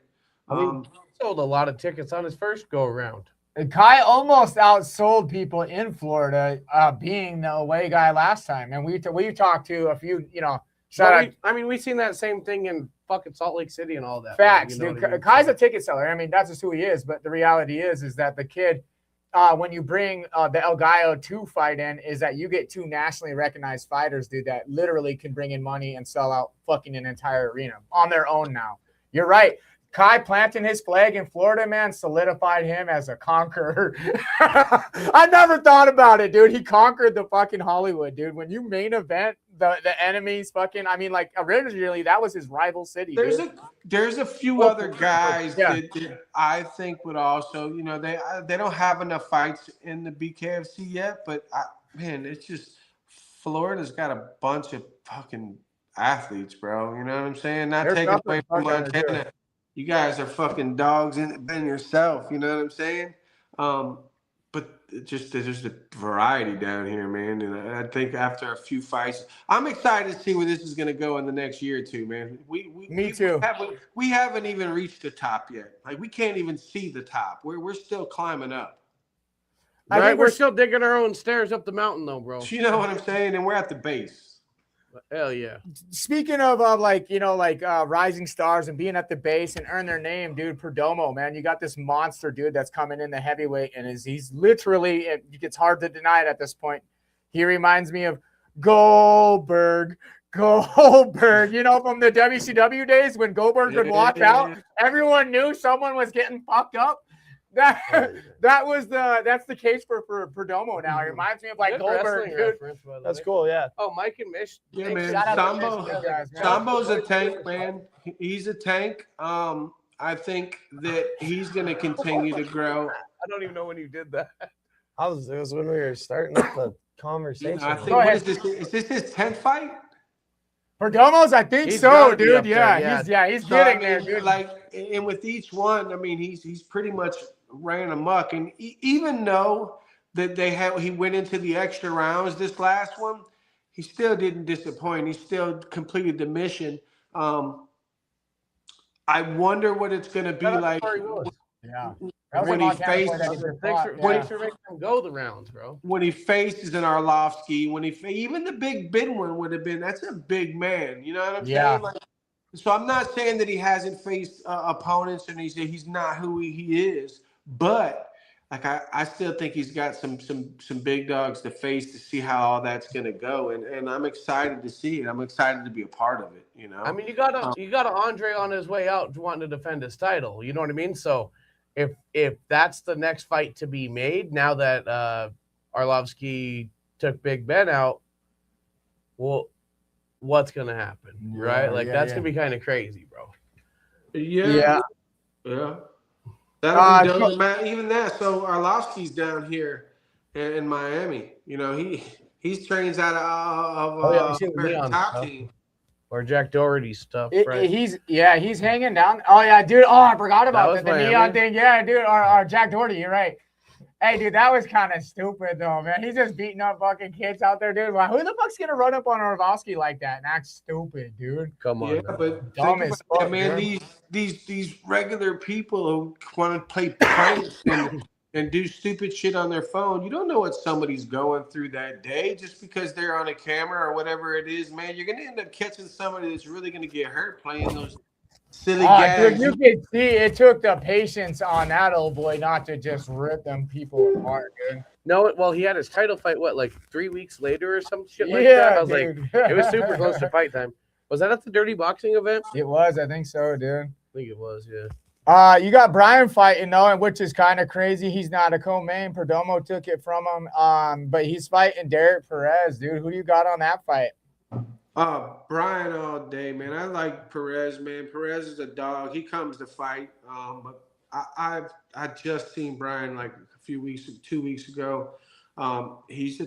He sold a lot of tickets on his first go around. Kai almost outsold people in Florida, being the away guy last time, and we talked to a few, we've seen that same thing in fucking Salt Lake City and all that. Facts, dude. Kai's a ticket seller. I mean, that's just who he is. But the reality is that the kid, when you bring the El Gallo 2 fight in, is that you get 2 nationally recognized fighters, dude, that literally can bring in money and sell out fucking an entire arena on their own now. You're right. Kai planting his flag in Florida, man, solidified him as a conqueror. I never thought about it, dude. He conquered the fucking Hollywood, dude. When you main event the enemies fucking, I mean, like originally that was his rival city. There's a few other guys that I think would also, they don't have enough fights in the BKFC yet, but it's just Florida's got a bunch of fucking athletes, bro. You know what I'm saying? Not taking away from Montana. You guys are fucking dogs in yourself. You know what I'm saying? But there's a variety down here, man. And I think after a few fights, I'm excited to see where this is going to go in the next year or two, man. Me too. We haven't even reached the top yet. Like we can't even see the top. We're still climbing up. I think we're still digging our own stairs up the mountain, though, bro. You know what I'm saying? And we're at the base. Hell yeah. Speaking of rising stars and being at the base and earn their name, dude, Perdomo, man, you got this monster dude that's coming in the heavyweight, and he's literally, it's hard to deny it at this point. He reminds me of Goldberg, from the WCW days when Goldberg would walk out, everyone knew someone was getting fucked up. That's the case for Perdomo now. It reminds me of like Goldberg. That's cool, yeah. Oh, Mike and Mish. Yeah, man. Sambo's a tank, man. He's a tank. I think that he's going to continue to grow. I don't even know when you did that. It was when we were starting up the conversation. I think is this his 10th fight? Perdomo's, I think so, dude. He's getting there, dude. And with each one, I mean, he's pretty much ran amok. And even though that he went into the extra rounds this last one, he still didn't disappoint. He still completed the mission. I wonder what it's going to be like. Yeah. When he faces, thanks for making him go the rounds, bro. When he faces an Arlovsky, even the big one would have been. That's a big man. You know what I'm saying? Like, so I'm not saying that he hasn't faced opponents and he's not who he is, but like I still think he's got some big dogs to face to see how all that's going to go, and I'm excited to see it. I'm excited to be a part of it. You know, I mean, you got Andre on his way out wanting to defend his title. You know what I mean? So if that's the next fight to be made, now that Arlovsky took Big Ben out, well, what's gonna happen, right? Like that's gonna be kind of crazy, bro. Yeah. That'll be done. Even that. So Arlovsky's down here in Miami. You know, he trains out of top team. Or Jack Doherty stuff, right? He's hanging down. Oh yeah, dude. Oh, I forgot about the neon thing. Yeah, dude. Or Jack Doherty. You're right. Hey, dude, that was kind of stupid though, man. He's just beating up fucking kids out there, dude. Who the fuck's gonna run up on Arlovsky like that and act stupid, dude? Come on, but dumb as fuck, man. These regular people who want to play pranks and do stupid shit on their phone. You don't know what somebody's going through that day just because they're on a camera or whatever it is, man. You're going to end up catching somebody that's really going to get hurt playing those silly gags. Dude, you can see it took the patience on that old boy not to just rip them people apart, dude. No, well, he had his title fight, like 3 weeks later or some shit like that? I was like, it was super close to fight time. Was that at the Dirty Boxing event? It was. I think so, dude. I think it was, yeah. You got Brian fighting though, which is kind of crazy. He's not a co-main. Perdomo took it from him. But he's fighting Derek Perez, dude. Who do you got on that fight? Brian all day, man. I like Perez, man. Perez is a dog. He comes to fight. But I just seen Brian like 2 weeks ago. He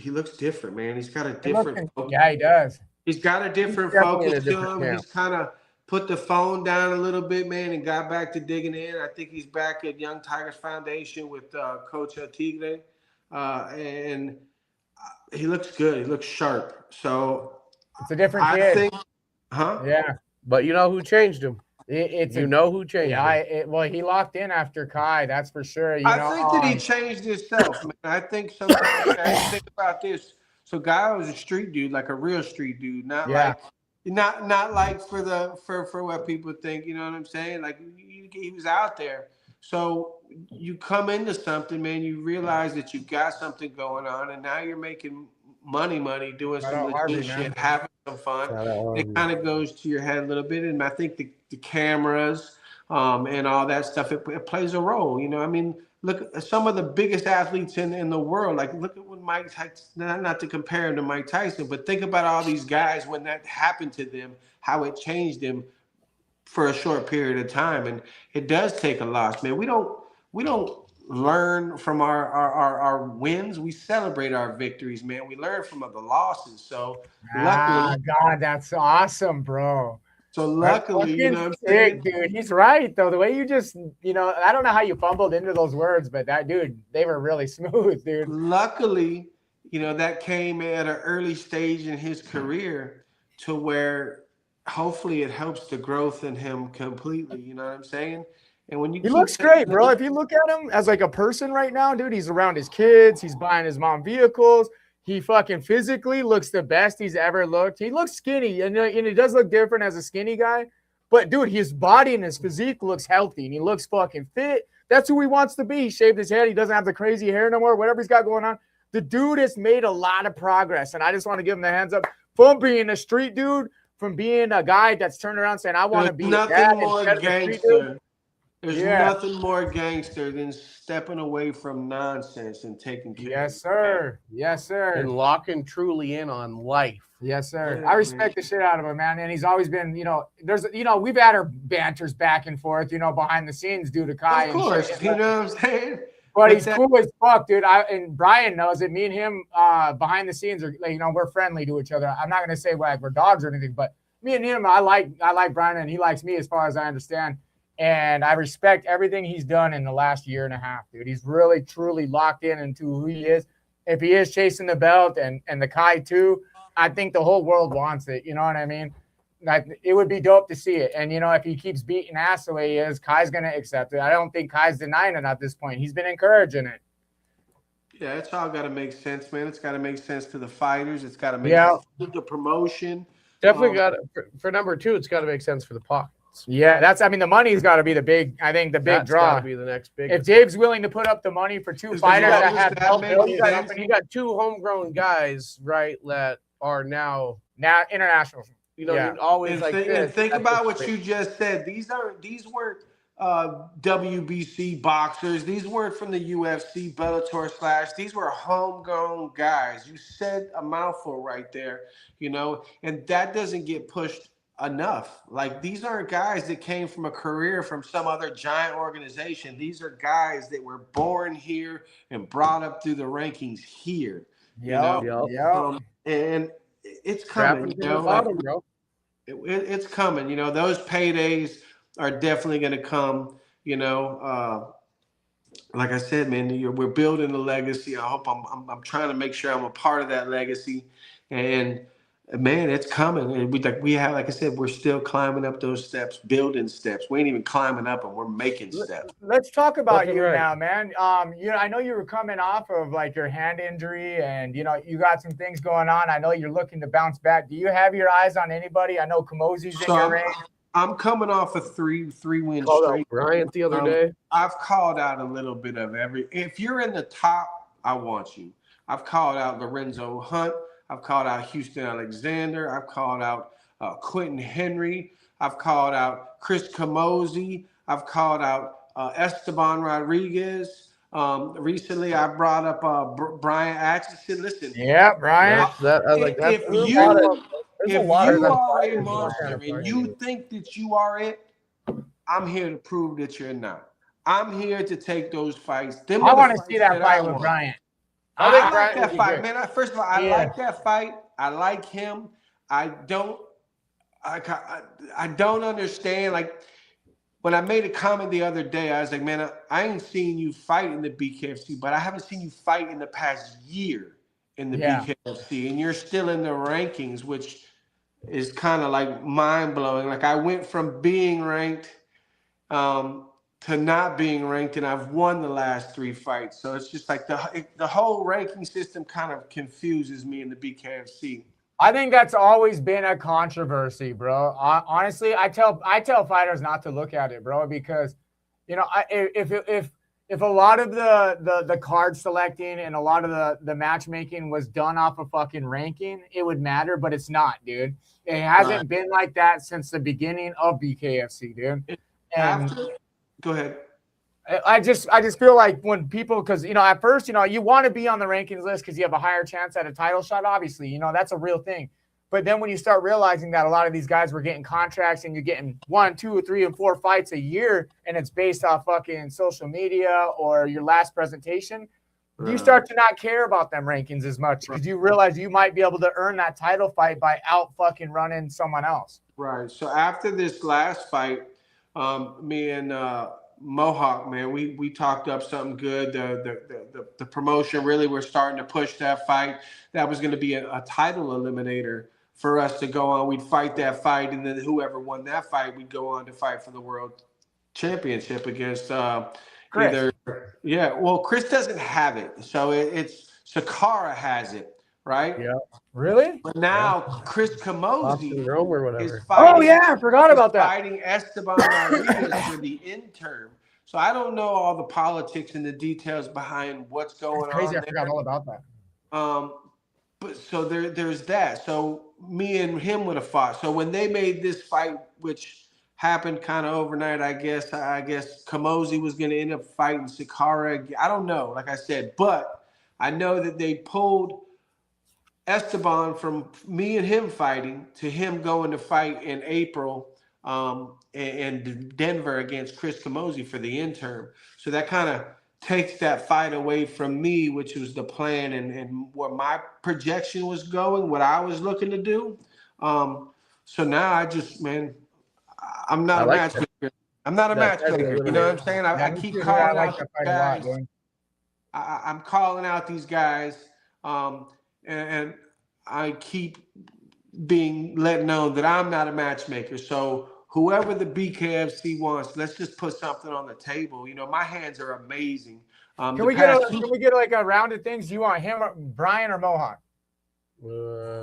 looks different, man. He's got a different focus. Yeah, he does. He's got a different focus to him. He's kind of put the phone down a little bit, man, and got back to digging in. I think he's back at Young Tigers Foundation with Coach El Tigre. And he looks good. He looks sharp. So it's a different kid. Yeah. But you know who changed him? You know who changed him? Well, he locked in after Kai, that's for sure. I think that he changed himself, man. I think sometimes I think about this. So Guy was a street dude, like a real street dude, not like for what people think, you know what I'm saying? Like he was out there. So you come into something, man, you realize that you got something going on, and now you're making money doing some legit shit, having some fun. It kind of goes to your head a little bit, and I think the cameras and all that stuff, it plays a role. You know, I mean, look at some of the biggest athletes in the world. Like, look at when Mike Tyson, not to compare him to Mike Tyson, but think about all these guys when that happened to them, how it changed them for a short period of time. And it does take a loss, man. We don't learn from our wins. We celebrate our victories, man. We learn from the losses. So luckily, God, that's awesome, bro. So luckily, you know what I'm saying? Dude, he's right though. The way you just, I don't know how you fumbled into those words, but that dude, they were really smooth, dude. Luckily, that came at an early stage in his career to where hopefully it helps the growth in him completely. You know what I'm saying? And when he looks great, bro. If you look at him as like a person right now, dude, he's around his kids. He's buying his mom vehicles. He fucking physically looks the best he's ever looked. He looks skinny, and he does look different as a skinny guy. But, dude, his body and his physique looks healthy, and he looks fucking fit. That's who he wants to be. He shaved his head. He doesn't have the crazy hair no more, whatever he's got going on. The dude has made a lot of progress, and I just want to give him the hands up from being a street dude, from being a guy that's turned around saying, I want to be nothing more gangster. There's nothing more gangster than stepping away from nonsense and taking care. Yes, sir. Yes, sir. And locking truly in on life. Yes, sir. I respect the shit out of him, man. And he's always been, we've had our banters back and forth, behind the scenes due to Kai. Of course, you know what I'm saying? But he's cool as fuck, dude. And Brian knows it. Me and him behind the scenes are, we're friendly to each other. I'm not gonna say we're dogs or anything, but me and him, I like Brian and he likes me as far as I understand. And I respect everything he's done in the last year and a half, dude. He's really, truly locked in into who he is. If he is chasing the belt and the Kai too, I think the whole world wants it. You know what I mean? Like, it would be dope to see it. And, you know, if he keeps beating ass the way he is, Kai's going to accept it. I don't think Kai's denying it at this point. He's been encouraging it. Yeah, it's all got to make sense, man. It's got to make sense to the fighters. It's got to make sense to the promotion. Definitely got for number 2. It's got to make sense for the pockets. Yeah, the money's got to be the big. I think the big draw. Got to be the next big. If Dave's willing to put up the money for 2 fighters that have helped build, you got 2 homegrown guys, right? That are now international. You know, you always and think about what you just said. These weren't WBC boxers. These weren't from the UFC, Bellator / These were homegrown guys. You said a mouthful right there, you know, and that doesn't get pushed enough. Like, these aren't guys that came from a career from some other giant organization. These are guys that were born here and brought up through the rankings here. Yeah. And it's coming. You know, it's coming. You know, those paydays are definitely going to come. You know, like I said, man, we're building a legacy. I hope I'm trying to make sure I'm a part of that legacy. And man, it's coming. And like I said, we're still climbing up those steps, building steps. We ain't even climbing up, and we're making steps. Let's talk about you now, man. You know, I know you were coming off of like your hand injury, and you know, you got some things going on. I know you're looking to bounce back. Do you have your eyes on anybody? I know Kamozi's in your range. I'm coming off a three win streak. Bryant the other day. I've called out a little bit of every. If you're in the top, I want you. I've called out Lorenzo Hunt. I've called out Houston Alexander. I've called out Quentin Henry. I've called out Chris Camozzi. I've called out Esteban Rodriguez. Recently, I brought up Bryant Acheson. Listen. Yeah, Bryant. If you are a monster and you think that you are it, I'm here to prove that you're not. I'm here to take those fights. I want to see that fight with Bryant. I like that fight, man. First of all, I like that fight. I like him. I don't understand. Like, when I made a comment the other day, I was like, man, I ain't seen you fight in the BKFC, but I haven't seen you fight in the past year in the BKFC, and you're still in the rankings, which is kind of like mind-blowing. Like, I went from being ranked to not being ranked, and I've won the last 3 fights. So it's just like the whole ranking system kind of confuses me in the BKFC. I think that's always been a controversy, bro. Honestly, I tell fighters not to look at it, bro, because, you know, if a lot of the card selecting and a lot of the matchmaking was done off of fucking ranking, it would matter, but it's not, dude. It hasn't been like that since the beginning of BKFC, dude. Go ahead. I just feel like when people, because, you know, at first, you know, you want to be on the rankings list because you have a higher chance at a title shot, obviously, you know, that's a real thing. But then when you start realizing that a lot of these guys were getting contracts and you're getting 1, 2, 3, and 4 fights a year, and it's based off fucking social media or your last presentation, you start to not care about them rankings as much because you realize you might be able to earn that title fight by out fucking running someone else. Right. So after this last fight, me and Mohawk, man, we talked up something good. The promotion really were starting to push that fight. That was going to be a title eliminator for us to go on. We'd fight that fight, and then whoever won that fight, we'd go on to fight for the world championship against Chris. Well, Chris doesn't have it, so it's Sakara has it, right? Yeah. Really? But now Chris Camozzi is fighting. Oh yeah, I forgot about that. Fighting Esteban Rodriguez for the interim. So I don't know all the politics and the details behind what's going on. Crazy, I forgot all about that. But so there's that. So me and him would have fought. So when they made this fight, which happened kind of overnight, I guess Camozzi was going to end up fighting Sakara. I don't know, like I said, but I know that they pulled Esteban from me and him fighting to him going to fight in April in Denver against Chris Camozzi for the interim. So that kind of takes that fight away from me, which was the plan and what my projection was going, what I was looking to do. So now I just, man, I'm not a matchmaker. I'm not a matchmaker. You know what I'm saying? I keep calling out the guys. I'm calling out these guys. And I keep being let known that I'm not a matchmaker. So whoever the BKFC wants, let's just put something on the table. You know, my hands are amazing. Can we get like a round of things? You want him, or Brian, or Mohawk?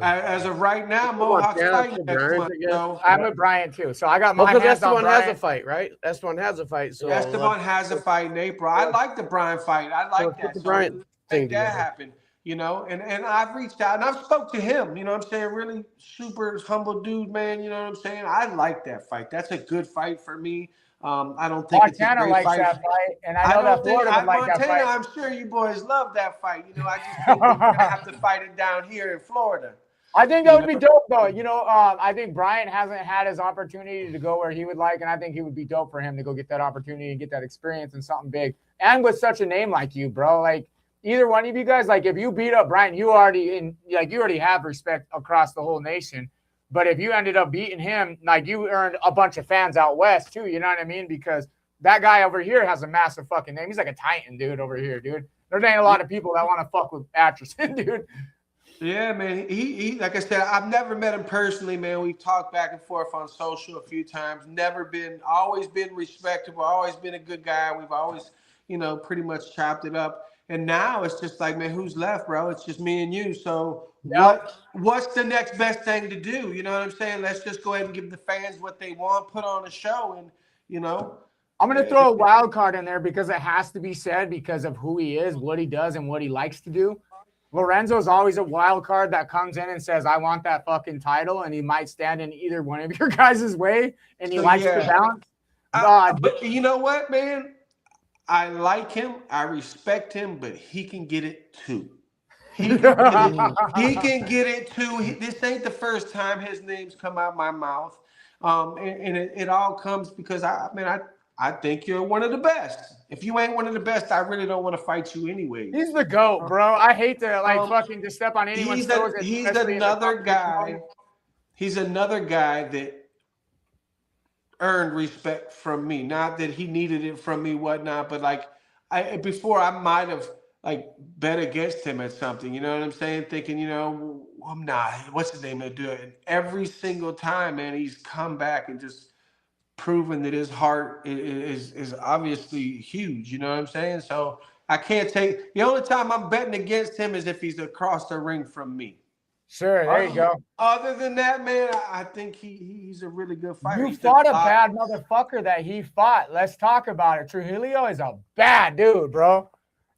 As of right now, Mohawk's fighting next month. So I'm with Bryant too. So I got my because hands on Esteban Bryant. has a fight, right? Esteban has a fight. So Esteban has a fight in April. I like the Brian fight. I like that. The Bryant make that happen. You know, and I've reached out and I've spoke to him. You know what I'm saying? Really super humble dude, man. You know what I'm saying? I like that fight. That's a good fight for me. I don't think Montana it's a great likes fight. that fight, and I know that Florida would like Montana, that fight. I'm sure you boys love that fight. You know, I just think we're gonna have to fight it down here in Florida. I think that would be dope, though. You know, I think Bryant hasn't had his opportunity to go where he would like, and I think it would be dope for him to go get that opportunity and get that experience and something big. And with such a name like you, bro, like either one of you guys, like if you beat up Bryant, you already have respect across the whole nation. But if you ended up beating him, like you earned a bunch of fans out west too. You know what I mean? Because that guy over here has a massive fucking name. He's like a titan, dude, over here, dude. There ain't a lot of people that want to fuck with Acheson, dude. Yeah, man. He like I said, I've never met him personally, man. We've talked back and forth on social a few times. Always been respectable, always been a good guy. We've always, you know, pretty much chopped it up. And now it's just like, man, who's left, bro? It's just me and you. So what's the next best thing to do? You know what I'm saying? Let's just go ahead and give the fans what they want, put on a show, and, you know. I'm going to throw a wild card in there because it has to be said because of who he is, what he does, and what he likes to do. Lorenzo's always a wild card that comes in and says, I want that fucking title, and he might stand in either one of your guys' way, and he likes to balance. But you know what, man? I like him. I respect him, but he can get it too. He can get it too. This ain't the first time his name's come out my mouth. And it all comes because I think you're one of the best. If you ain't one of the best, I really don't want to fight you anyway. He's the GOAT, bro. I hate to fucking just step on anyone's toes. He's another guy. He's another guy that earned respect from me. Not that he needed it from me, whatnot, but like before I might have like bet against him at something. You know what I'm saying? Thinking, you know, I'm not. What's his name to do it? And every single time, man, he's come back and just proven that his heart is obviously huge. You know what I'm saying? So I can't take the only time I'm betting against him is if he's across the ring from me. Sure, there you go. Other than that, man, I think he's a really good fighter. You fought a bad motherfucker that he fought. Let's talk about it. Trujillo is a bad dude, bro.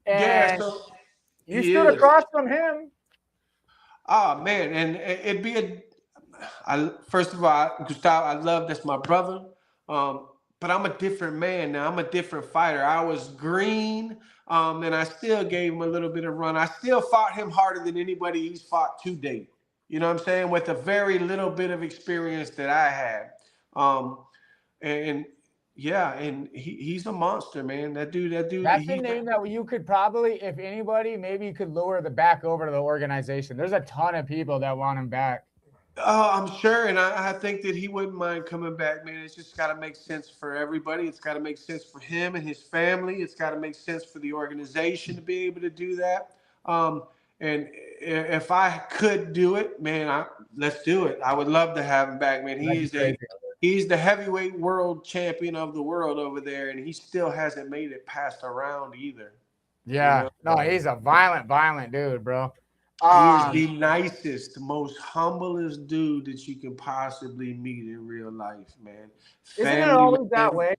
And you stood across from him. Oh, man. And it'd be first of all, Gustavo, I love that's my brother. But I'm a different man now. I'm a different fighter. I was green, and I still gave him a little bit of run. I still fought him harder than anybody he's fought to date. You know what I'm saying? With a very little bit of experience that I had. And he's a monster, man. That dude. That's the name that you could probably, if anybody, maybe you could lure the back over to the organization. There's a ton of people that want him back. Oh, I'm sure, and I think that he wouldn't mind coming back, man. It's just got to make sense for everybody. It's got to make sense for him and his family. It's got to make sense for the organization to be able to do that. And if I could do it, man, let's do it. I would love to have him back, man. He's the heavyweight world champion of the world over there, and he still hasn't made it past a round either. Yeah, you know? No, he's a violent dude, bro. He's the nicest, most humblest dude that you can possibly meet in real life, man. Isn't it always that way?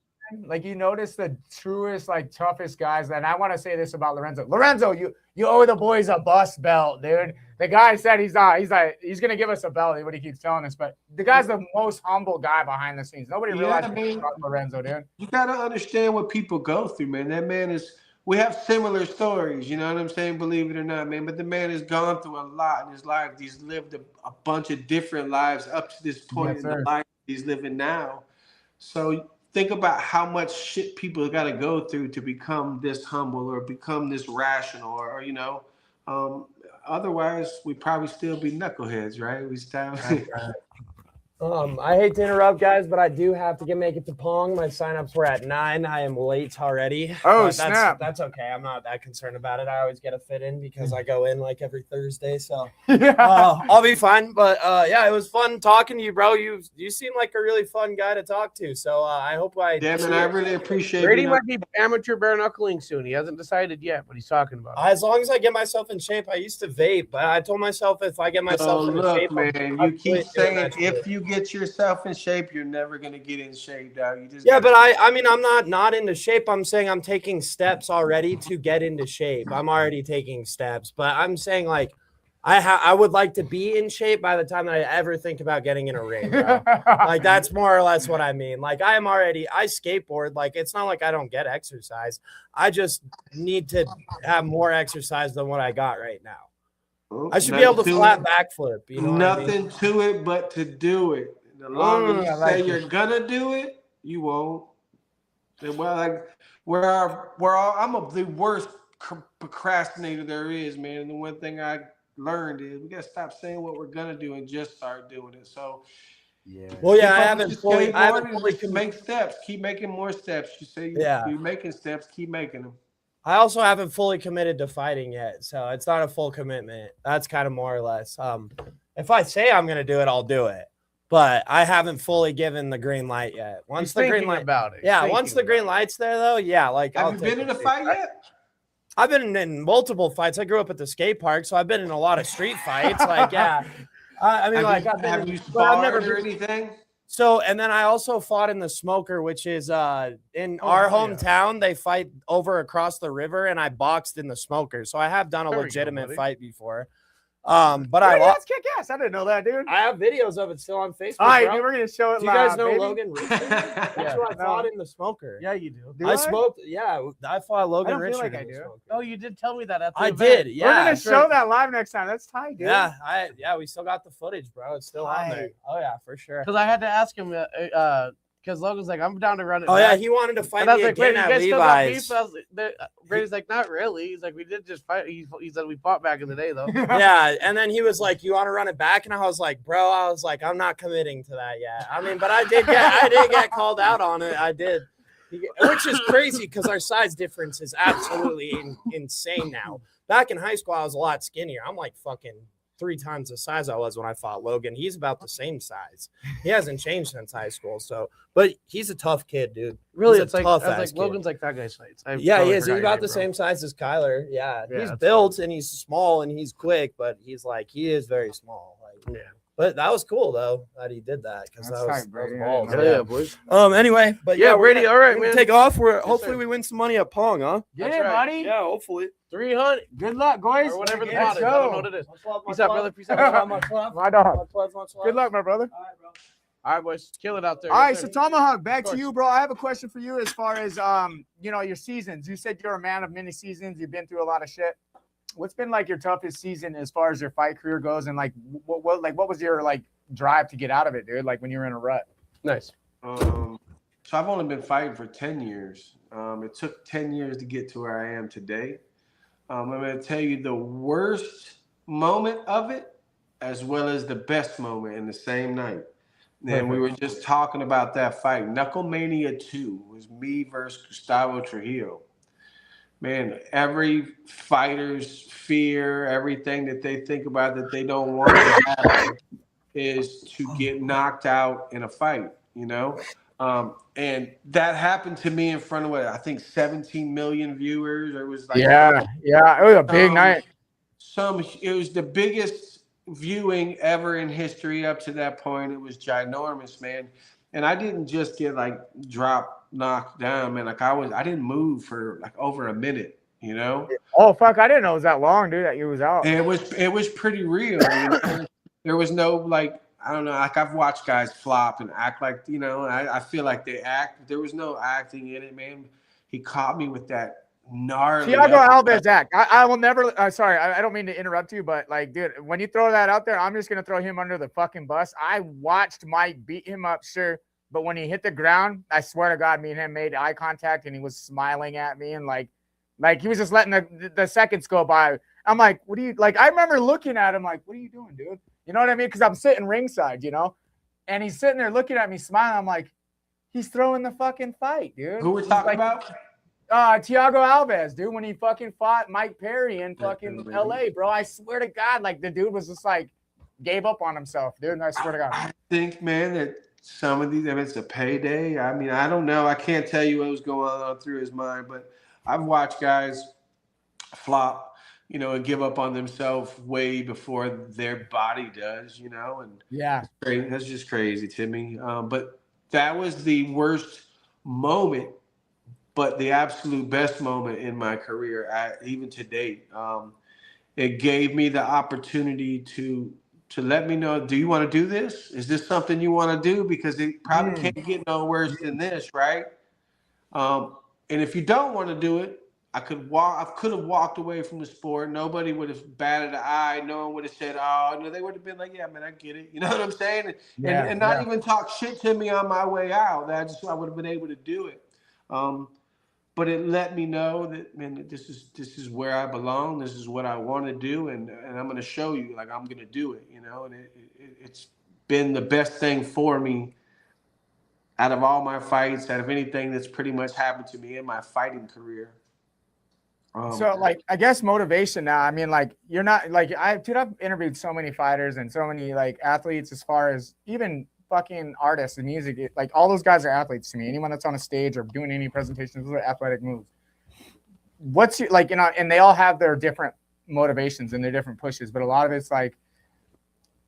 Like you notice the truest, like toughest guys. And I want to say this about Lorenzo. Lorenzo, you owe the boys a bust belt, dude. The guy said he's gonna give us a belt. What he keeps telling us, but the guy's the most humble guy behind the scenes. Nobody realizes about Lorenzo, dude. You gotta understand what people go through, man. That man is. We have similar stories, you know what I'm saying? Believe it or not, man. But the man has gone through a lot in his life. He's lived a bunch of different lives up to this point in the life he's living now. So think about how much shit people got to go through to become this humble or become this rational, or you know. Otherwise, we'd probably still be knuckleheads, right? I hate to interrupt, guys, but I do have to make it to Pong. My signups were at 9. I am late already. Oh, but snap. That's okay. I'm not that concerned about it. I always get a fit in because I go in like every Thursday. So I'll be fine. But yeah, it was fun talking to you, bro. You seem like a really fun guy to talk to. So I hope I. Yeah, man, I really appreciate it. Brady might be amateur bare knuckling soon. He hasn't decided yet, but he's talking about it. As long as I get myself in shape, I used to vape, but I told myself if I get myself in shape, man, you keep saying if you get yourself in shape, you're never gonna get in shape, dog. You just but I mean, I'm not into shape. I'm saying I'm taking steps already to get into shape. I'm already taking steps, but I'm saying like I would like to be in shape by the time that I ever think about getting in a ring. Bro. Like that's more or less what I mean. Like I skateboard. Like it's not like I don't get exercise. I just need to have more exercise than what I got right now. I should be able to flat backflip. You know nothing to it but to do it. The longer you say you're gonna do it, you won't. Well, like I'm the worst procrastinator there is, man. And the one thing I learned is we gotta stop saying what we're gonna do and just start doing it. So yeah. Well, yeah, I haven't fully make steps. Keep making more steps. You say you're making steps. Keep making them. I also haven't fully committed to fighting yet, so it's not a full commitment. That's kind of more or less. If I say I'm gonna do it, I'll do it. But I haven't fully given the green light yet. Once the green light about it. Yeah, once the green light's there though, yeah, like have you been in a fight yet? I've been in multiple fights. I grew up at the skate park, so I've been in a lot of street fights. Like, yeah. I mean, have you sparred or anything? So, and then I also fought in the Smoker, which is in our hometown. They fight over across the river, and I boxed in the Smoker. So I have done a legitimate fight before. But that's kick ass. I didn't know that, dude. I have videos of it still on Facebook. All right, dude, we're gonna show it. Do you guys know Logan Richard? That's who I fought in the Smoker. Yeah, you do. I smoked. Yeah, I fought Logan Richard. I feel like I do. Oh, you did tell me that. I did. Yeah, we're gonna show that live next time. That's tight, dude. Yeah, we still got the footage, bro. It's still on there. Oh yeah, for sure. Because I had to ask him. Because Logan's like, I'm down to run it. Oh, yeah, he wanted to fight me again at Levi's. Brady's like, not really. He's like, we did just fight. He said, we fought back in the day, though. Yeah, and then he was like, you want to run it back? And I was like, bro, I'm not committing to that yet. I mean, but I did get called out on it. I did. Which is crazy because our size difference is absolutely insane now. Back in high school, I was a lot skinnier. I'm like fucking 3 times the size I was when I fought Logan. He's about the same size. He hasn't changed since high school. So, but he's a tough kid, dude. Really, he's a tough ass kid. Logan's like fat guy's fights. Yeah, he is. He's about the same size as Kyler. Yeah, he's built and he's small and he's quick, but he is very small. Like, yeah. But that was cool though that he did that because that was balls. Yeah, boys. Anyway, but yeah, Brady. All right, man. Take off. Hopefully we win some money at Pong, huh? Yeah, buddy. Yeah, hopefully. 300. Good luck, boys. Or whatever the pot is. I don't know what it is. Peace out, brother. Peace out. My dog. Good luck, my brother. All right, boys. Kill it out there. All right, so Tomahawk, back to you, bro. I have a question for you as far as your seasons. You said you're a man of many seasons. You've been through a lot of shit. What's been like your toughest season as far as your fight career goes, and like what was your like drive to get out of it, dude? Like when you were in a rut. Nice. So I've only been fighting for 10 years. It took 10 years to get to where I am today. I'm going to tell you the worst moment of it as well as the best moment in the same night. And we were just talking about that fight. Knucklemania 2 was me versus Gustavo Trujillo. Man, every fighter's fear, everything that they think about that they don't want to happen is to get knocked out in a fight, you know? And that happened to me in front of, I think 17 million viewers. It was like it was a big night. It was the biggest viewing ever in history up to that point. It was ginormous, man. And I didn't just get like knocked down, man. Like I didn't move for like over a minute, you know? Oh fuck, I didn't know it was that long, dude, that you was out. And it was pretty real. There was no like, I don't know, like I've watched guys flop and act like, you know, I feel like they act. There was no acting in it, man. He caught me with that gnarly. Thiago Alves act. I will never. Sorry, I don't mean to interrupt you, but like, dude, when you throw that out there, I'm just gonna throw him under the fucking bus. I watched Mike beat him up, sure, but when he hit the ground, I swear to God, me and him made eye contact, and he was smiling at me, and like he was just letting the seconds go by. I'm like, what do you like? I remember looking at him like, what are you doing, dude? You know what I mean? Because I'm sitting ringside, you know. And he's sitting there looking at me smiling. I'm like, he's throwing the fucking fight, dude. Who we're talking about? Thiago Alves, dude, when he fucking fought Mike Perry in fucking LA, bro. I swear to God, like the dude was just like gave up on himself, dude. And I swear to God. I think, man, that some of these, if it's a payday, I mean, I don't know. I can't tell you what was going on through his mind, but I've watched guys flop, you know, and give up on themselves way before their body does, you know. And yeah, that's just crazy to me. But that was the worst moment, but the absolute best moment in my career, even to date. It gave me the opportunity to let me know, do you want to do this? Is this something you want to do? Because it probably can't get no worse than this, right? And if you don't want to do it, I could have walked away from the sport. Nobody would have batted an eye. No one would have said, oh, no, they would have been like, yeah, man, I get it. You know what I'm saying? And not even talk shit to me on my way out. I would have been able to do it. But it let me know that, man, this is where I belong. This is what I want to do, and I'm going to show you, like, I'm going to do it, you know. And it's been the best thing for me out of all my fights, out of anything that's pretty much happened to me in my fighting career. So, like, I guess motivation now. I mean, like, you're not like I've interviewed so many fighters and so many like athletes, as far as even fucking artists and music. Like, all those guys are athletes to me. Anyone that's on a stage or doing any presentations, those are athletic moves. What's your, like, you know, and they all have their different motivations and their different pushes, but a lot of it's like,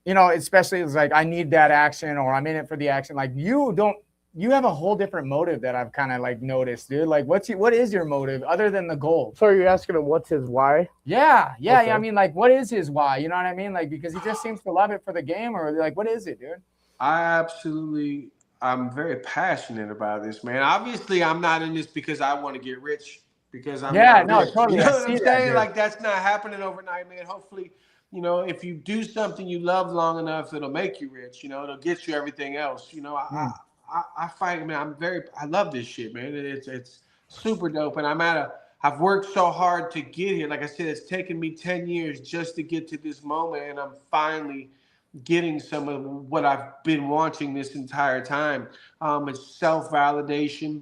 you know, especially it's like, I need that action, or I'm in it for the action. Like, you have a whole different motive that I've kind of like noticed, dude. Like, what is your motive other than the goal? So you're asking him what's his why? Yeah. Okay. I mean, like, what is his why? You know what I mean? Like, because he just seems to love it for the game, or like, what is it, dude? I'm very passionate about this, man. Obviously, I'm not in this because I want to get rich, because I'm not rich. Totally. You know what I'm saying? Like, that's not happening overnight, man. Hopefully, you know, if you do something you love long enough, it'll make you rich. You know, it'll get you everything else. You know, I fight, man. I love this shit, man. It's super dope, and I've worked so hard to get here. Like I said, it's taken me 10 years just to get to this moment, and I'm finally getting some of what I've been wanting this entire time. It's self-validation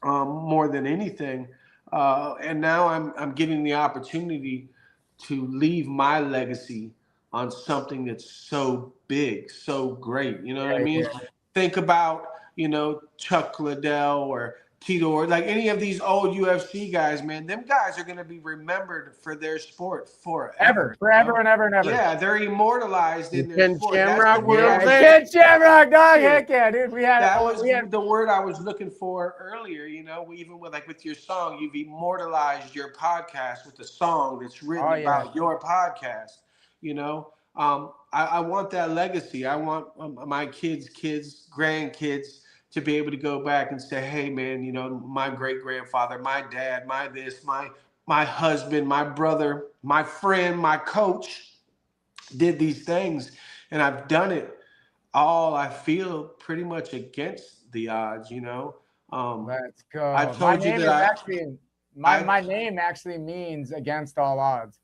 more than anything, and now I'm getting the opportunity to leave my legacy on something that's so big, so great. You know what I mean? Yeah. Think about, you know, Chuck Liddell or Tito, or like any of these old UFC guys, man. Them guys are going to be remembered for their sport forever. Forever and ever and ever. Yeah, they're immortalized in their sport. Shamrock, Ken Shamrock, dog. Heck yeah, dude. That was the word I was looking for earlier. You know, even with your song, you've immortalized your podcast with a song that's written about your podcast. You know, I want that legacy. I want my kids, grandkids to be able to go back and say, hey, man, you know, my great-grandfather, my dad, my husband, my brother, my friend, my coach did these things, and I've done it all, I feel, pretty much against the odds, you know. Let's go. I told you that my name actually means against all odds.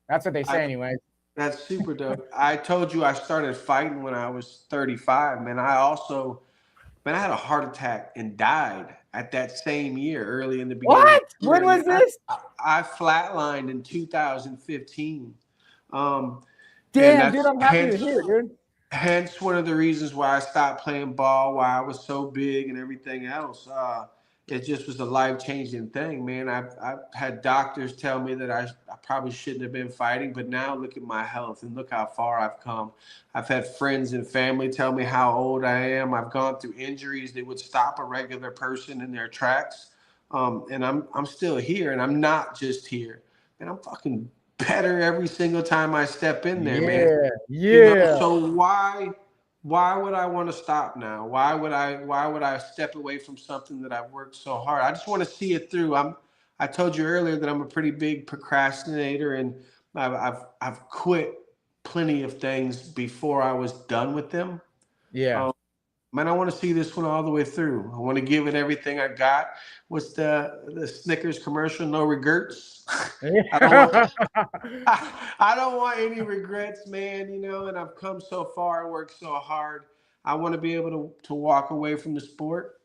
That's what they say anyway. That's super dope. I told you I started fighting when I was 35, man. I had a heart attack and died at that same year, early in the beginning. What? When was this? I flatlined in 2015. Damn, dude, I'm happy to hear, dude. Hence one of the reasons why I stopped playing ball, why I was so big and everything else. It just was a life-changing thing, man. I've had doctors tell me that I probably shouldn't have been fighting, but now look at my health and look how far I've come. I've had friends and family tell me how old I am. I've gone through injuries that would stop a regular person in their tracks. And I'm still here, and I'm not just here. And I'm fucking better every single time I step in there, man. Yeah. You know, so why would I want to stop now? Why would I step away from something that I've worked so hard? I just want to see it through. I told you earlier that I'm a pretty big procrastinator, and I've quit plenty of things before I was done with them. Yeah. Man, I want to see this one all the way through. I want to give it everything I got. What's the Snickers commercial? No regrets. I don't want any regrets, man. You know, and I've come so far, worked so hard. I want to be able to walk away from the sport,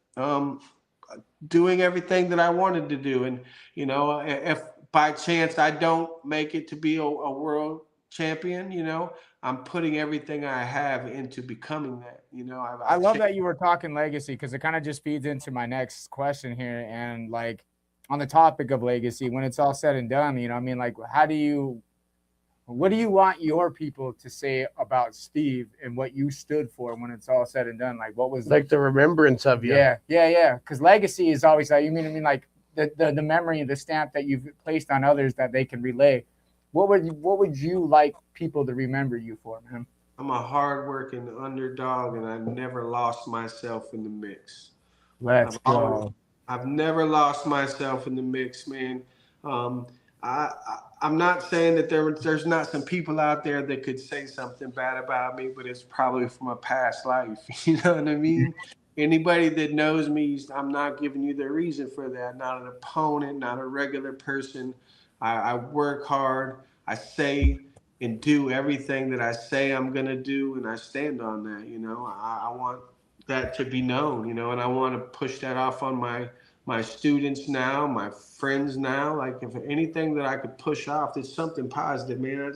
doing everything that I wanted to do. And, you know, if by chance I don't make it to be a world champion, you know, I'm putting everything I have into becoming that. You know, I love that you were talking legacy, because it kind of just feeds into my next question here. And like, on the topic of legacy, when it's all said and done, you know, I mean, like, what do you want your people to say about Steve and what you stood for when it's all said and done? Like, what was like the remembrance of you? Yeah. Because legacy is always like, I mean, like the memory, the stamp that you've placed on others that they can relay. What would you like people to remember you for, man? I'm a hardworking underdog, and I never lost myself in the mix. Let's go. I've never lost myself in the mix, man. I'm not saying that there's not some people out there that could say something bad about me, but it's probably from a past life. You know what I mean? Anybody that knows me, I'm not giving you the reason for that. Not an opponent, not a regular person. I work hard. I say and do everything that I say I'm going to do, and I stand on that. You know, I want that to be known, you know, and I want to push that off on my students now, my friends now. Like, if anything that I could push off, it's something positive, man.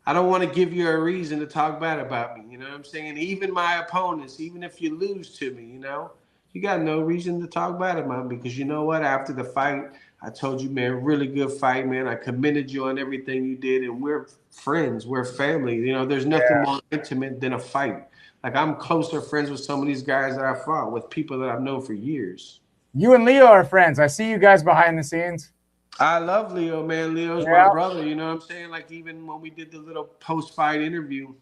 I don't want to give you a reason to talk bad about me. You know what I'm saying? Even my opponents, even if you lose to me, you know, you got no reason to talk bad about me, because you know what? After the fight, I told you, man, really good fight, man. I commended you on everything you did, and we're friends. We're family. You know, there's nothing more intimate than a fight. Like, I'm closer friends with some of these guys that I fought with, people that I've known for years. You and Leo are friends. I see you guys behind the scenes. I love Leo, man. Leo's my brother. You know what I'm saying? Like, even when we did the little post-fight interview,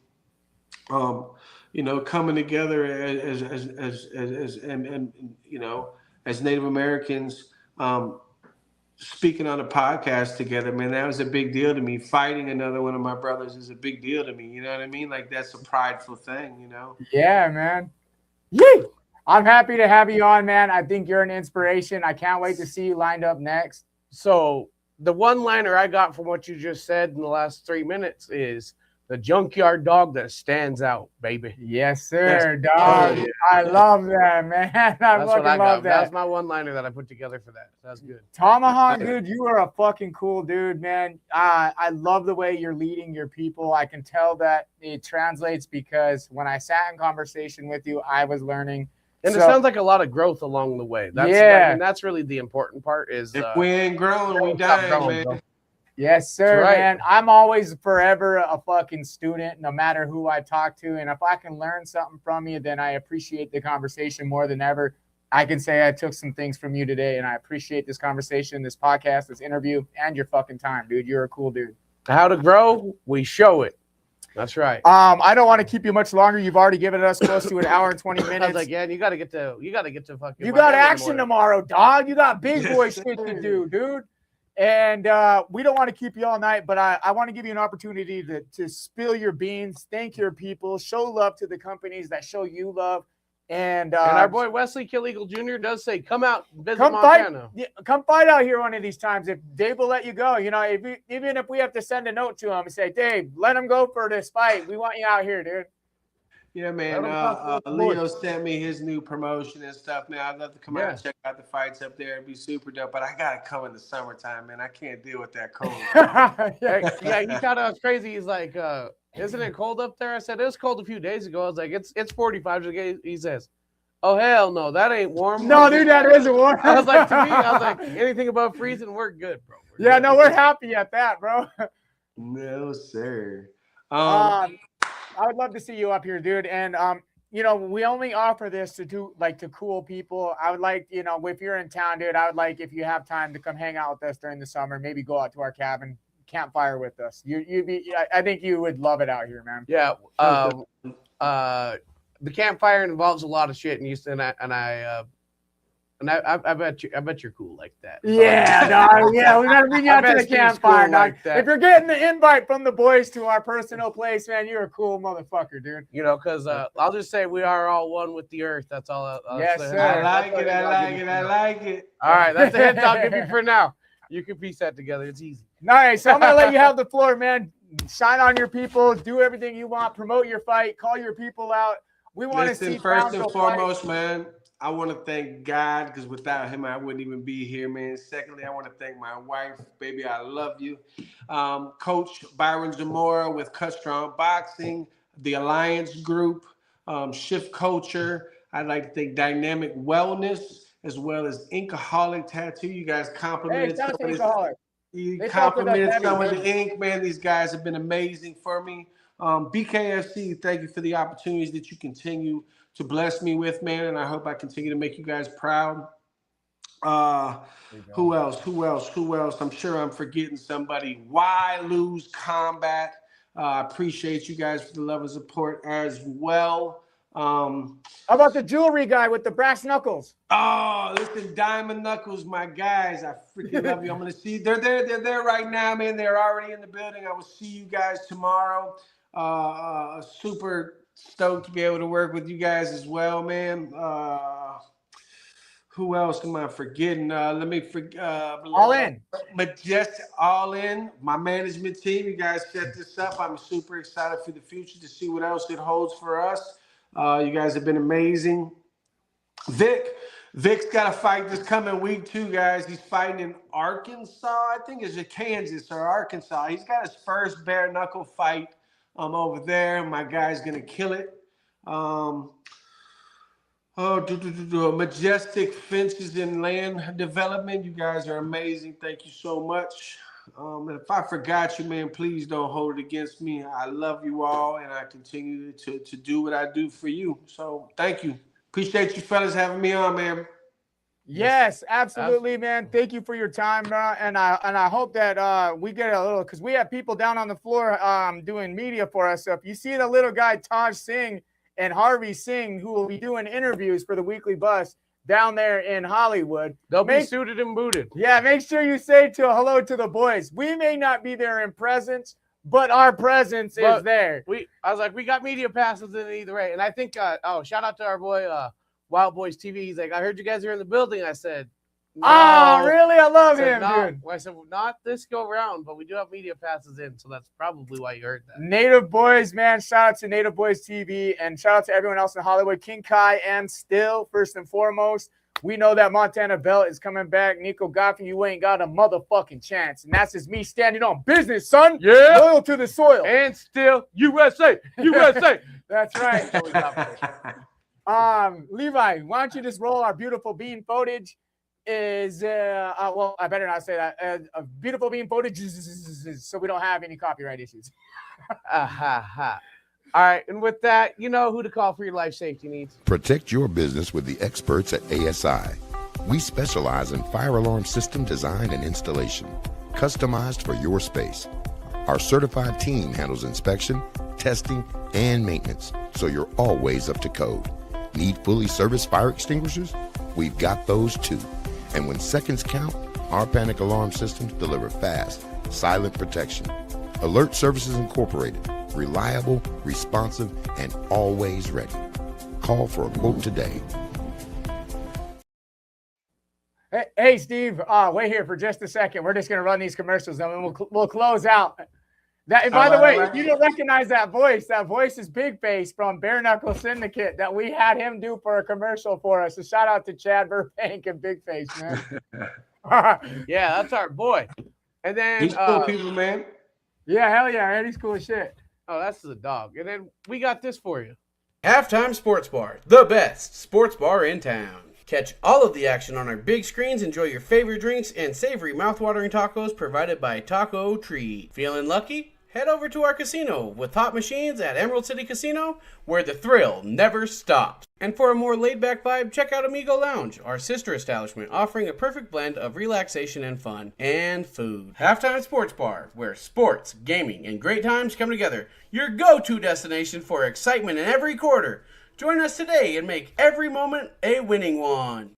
you know, coming together as and you know, as Native Americans, speaking on a podcast together, man, that was a big deal to me. Fighting another one of my brothers is a big deal to me. You know what I mean? Like, that's a prideful thing, you know? Yeah, man. Yee! I'm happy to have you on, man. I think you're an inspiration. I can't wait to see you lined up next. So the one-liner I got from what you just said in the last 3 minutes is the junkyard dog that stands out, baby. Yes, sir, dog. Yeah. I love that, man. I fucking love that. That's my one-liner that I put together for that. That's good. Tomahawk, dude, you are a fucking cool dude, man. I love the way you're leading your people. I can tell that it translates, because when I sat in conversation with you, I was learning. And it sounds like a lot of growth along the way. That's really the important part. Is if we ain't growing, we dying, man. Bro. Yes, sir, man. I'm always forever a fucking student, no matter who I talk to. And if I can learn something from you, then I appreciate the conversation more than ever. I can say I took some things from you today, and I appreciate this conversation, this podcast, this interview, and your fucking time, dude. You're a cool dude. How to grow? We show it. That's right. I don't want to keep you much longer. You've already given us close to an hour and 20 minutes. I was like, yeah, you gotta get to fucking. You got action tomorrow, dog. You got big boy shit to do, dude. And we don't want to keep you all night, but I want to give you an opportunity to spill your beans, thank your people, show love to the companies that show you love. And our boy Wesley Kill Eagle Jr. does say, come out and visit Montana. Come fight out here one of these times. If Dave will let you go, you know, even if we have to send a note to him and say, Dave, let him go for this fight. We want you out here, dude. Yeah, man. Leo sent me his new promotion and stuff, man. I'd love to come out and check out the fights up there. It'd be super dope. But I got to come in the summertime, man. I can't deal with that cold. Yeah, he thought I was crazy. He's like, isn't it cold up there? I said, it was cold a few days ago. I was like, it's 45. He says, oh, hell no, that ain't warm. No, dude, that isn't warm. I was like, to me, I was like, anything above freezing, we're good, bro. We're happy at that, bro. No, sir. I would love to see you up here, dude. And, you know, we only offer this to cool people. I would like, you know, if you're in town, dude, I would like, if you have time, to come hang out with us during the summer, maybe go out to our cabin, campfire with us. I think you would love it out here, man. Yeah. The campfire involves a lot of shit in Houston, and I bet you're cool like that. Yeah, dog. Yeah, we gotta bring you out to the campfire, cool dog. Like if you're getting the invite from the boys to our personal place, man, you're a cool motherfucker, dude. You know, because I'll just say we are all one with the earth. That's all. Yes, sir. I like it. All right, that's the hint I'll give you for now. You can piece that together. It's easy. Nice. So I'm gonna let you have the floor, man. Shine on your people. Do everything you want. Promote your fight. Call your people out. We want to see first and Townsel foremost, man, I want to thank God because without him, I wouldn't even be here, man. Secondly, I want to thank my wife. Baby, I love you. Coach Byron Zamora with Cut Strong Boxing, the Alliance Group, Shift Culture. I'd like to thank Dynamic Wellness as well as Inkaholic Tattoo. You guys complimented some of this. You complimented some of the ink, man. These guys have been amazing for me. BKFC, thank you for the opportunities that you continue to bless me with, man. And I hope I continue to make you guys proud. Who else? I'm sure I'm forgetting somebody. Why Lose Combat? I appreciate you guys for the love and support as well. How about the jewelry guy with the brass knuckles? Oh, listen, Diamond Knuckles, my guys. I freaking love you. I'm gonna see they're there right now, man. They're already in the building. I will see you guys tomorrow. Super stoked to be able to work with you guys as well, man. Who else am I forgetting? All In. Majestic All In, my management team. You guys set this up. I'm super excited for the future to see what else it holds for us. You guys have been amazing. Vic's got a fight this coming week too, guys. He's fighting in Arkansas. I think it's Kansas or Arkansas. He's got his first bare knuckle fight over there. My guy's gonna kill it. Majestic Fences and Land Development. You guys are amazing. Thank you so much. If I forgot you, man, please don't hold it against me. I love you all, and I continue to do what I do for you. So thank you. Appreciate you fellas having me on, man. Yes, absolutely, man. Thank you for your time, bro. And I hope that we get a little, because we have people down on the floor doing media for us. So if you see the little guy Taj Singh and Harvey Singh, who will be doing interviews for the Weekly Bus down there in Hollywood, they'll be suited and booted. Yeah, make sure you say hello to the boys. We may not be there in presence, but our presence is there. I was like, we got media passes in either way. And I think, shout out to our boy, Wild Boys TV. He's like, I heard you guys are in the building. I said, no. Oh, really? I love him, dude. I said, well, not this go round, but we do have media passes in, so that's probably why you heard that. Native Boys, man. Shout out to Native Boys TV, and shout out to everyone else in Hollywood. King Kai and Still, first and foremost. We know that Montana Belt is coming back. Nico Goffin, you ain't got a motherfucking chance. And that's just me standing on business, son. Yeah. Loyal to the soil. And Still, USA. USA. That's right. Levi, why don't you just roll our beautiful bean footage? Well, I better not say that. A beautiful bean footage so we don't have any copyright issues. All right, and with that, you know who to call for your life safety needs. Protect your business with the experts at ASI. We specialize in fire alarm system design and installation, customized for your space. Our certified team handles inspection, testing, and maintenance, so you're always up to code. Need fully serviced fire extinguishers? We've got those too. And when seconds count, our panic alarm systems deliver fast, silent protection. Alert Services Incorporated. Reliable, responsive, and always ready. Call for a quote today. Hey, Steve, wait here for just a second. We're just going to run these commercials and we'll close out. And by the way, if you don't recognize that voice is Big Face from Bare Knuckle Syndicate that we had him do for a commercial for us. So shout out to Chad Burbank and Big Face, man. Yeah, that's our boy. And then he's cool people, man. Yeah, hell yeah, man. He's cool as shit. Oh, that's the dog. And then we got this for you. Halftime Sports Bar, the best sports bar in town. Catch all of the action on our big screens, enjoy your favorite drinks, and savory mouthwatering tacos provided by Taco Tree. Feeling lucky? Head over to our casino with hot machines at Emerald City Casino, where the thrill never stops. And for a more laid-back vibe, check out Amigo Lounge, our sister establishment, offering a perfect blend of relaxation and fun, and food. Halftime Sports Bar, where sports, gaming, and great times come together. Your go-to destination for excitement in every quarter. Join us today and make every moment a winning one.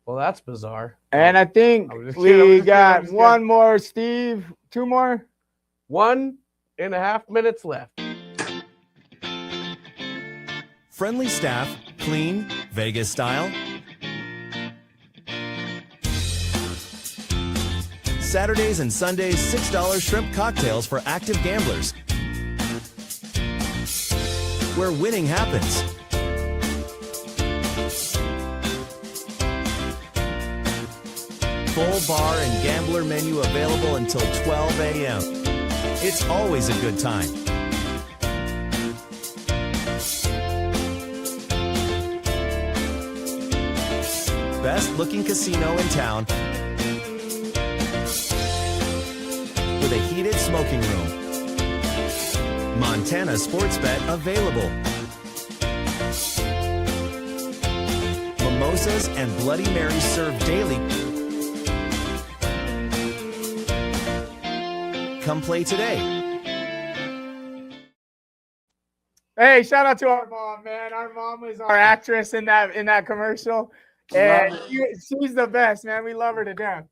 Well, that's bizarre. And I think we got one more, Steve. 2 more. 1.5 minutes left. Friendly staff, clean, Vegas style. Saturdays and Sundays, $6 shrimp cocktails for active gamblers. where winning happens. Full bar and gambler menu available until 12 a.m. It's always a good time. Best looking casino in town with a heated smoking room. Montana Sports Bet available. Mimosas and Bloody Marys served daily. Come play today. Hey, shout out to our mom, man. Our mom was our actress in that commercial. And she's the best, man. We love her to death.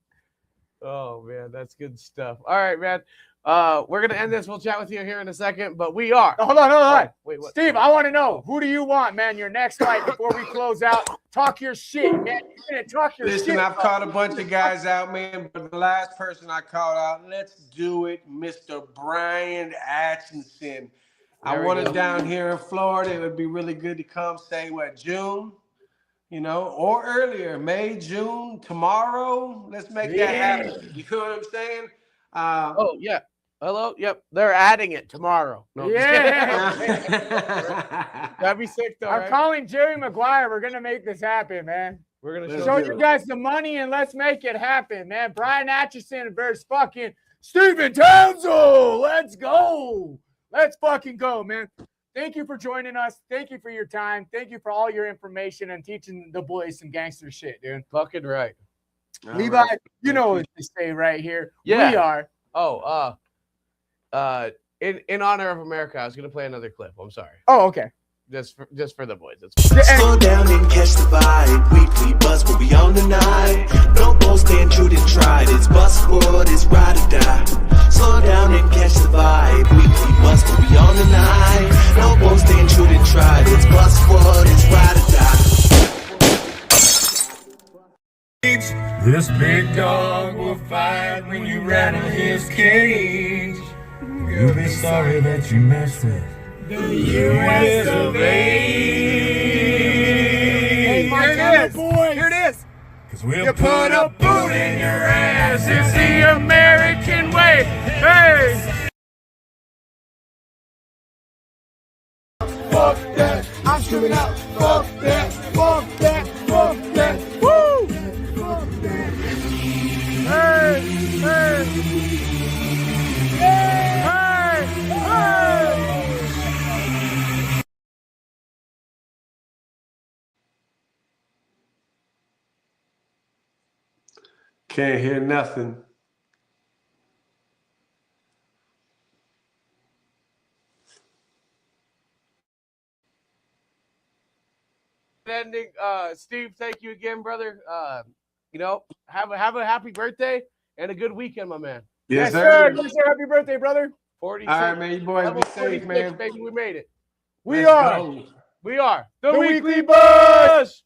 Oh, man, that's good stuff. All right, man. We're going to end this. We'll chat with you here in a second, but we are. Hold on. Oh, wait, what? Steve, I want to know, who do you want, man, your next fight before we close out? Talk your shit, man. You're going to talk your shit. Listen, I've caught a bunch of guys out, man, but the last person I called out, let's do it, Mr. Bryant Acheson. I want it down here in Florida. It would be really good to come, say, June? Or earlier, May, June, tomorrow. Let's make that happen. You know what I'm saying? Oh, yeah. Hello? Yep. They're adding it tomorrow. No, that'd be sick, though. I'm calling Jerry Maguire. We're going to make this happen, man. We're going to show you guys the money and let's make it happen, man. Bryant Acheson versus fucking Stephen Townsel. Let's go. Let's fucking go, man. Thank you for joining us. Thank you for your time. Thank you for all your information and teaching the boys some gangster shit, dude. Fucking right. Levi, right. You know what to say right here. Yeah. We are. Oh, in honor of America, I was gonna play another clip. I'm sorry. Oh, okay. Just for the boys. Slow down and catch the vibe. Weekly buzz will be on tonight. No more staying true and tried. It's Buzzwood, it's ride or die. Slow down and catch the vibe. Weekly buzz will be on tonight. No more staying true and tried. It's Buzzwood, it's ride or die. This big dog will fight when you rattle his cage. You'll be sorry that you messed with the U.S. of A. Hey, Montana boy, here it is. Cause we'll put a boot in your ass. It's the American way. Hey! Fuck that. I'm screaming out. Fuck that. Fuck that. Fuck that. Woo! Fuck that. Hey! Hey! Hey! Can't hear nothing. Ending. Steve, thank you again, brother. Have a happy birthday and a good weekend, my man. Yes, sir. Yes, sir. Happy birthday, brother. 46. All right, man. You boys be safe, man. Baby, we made it. We are. We are the The Weekly Weekly Buzz.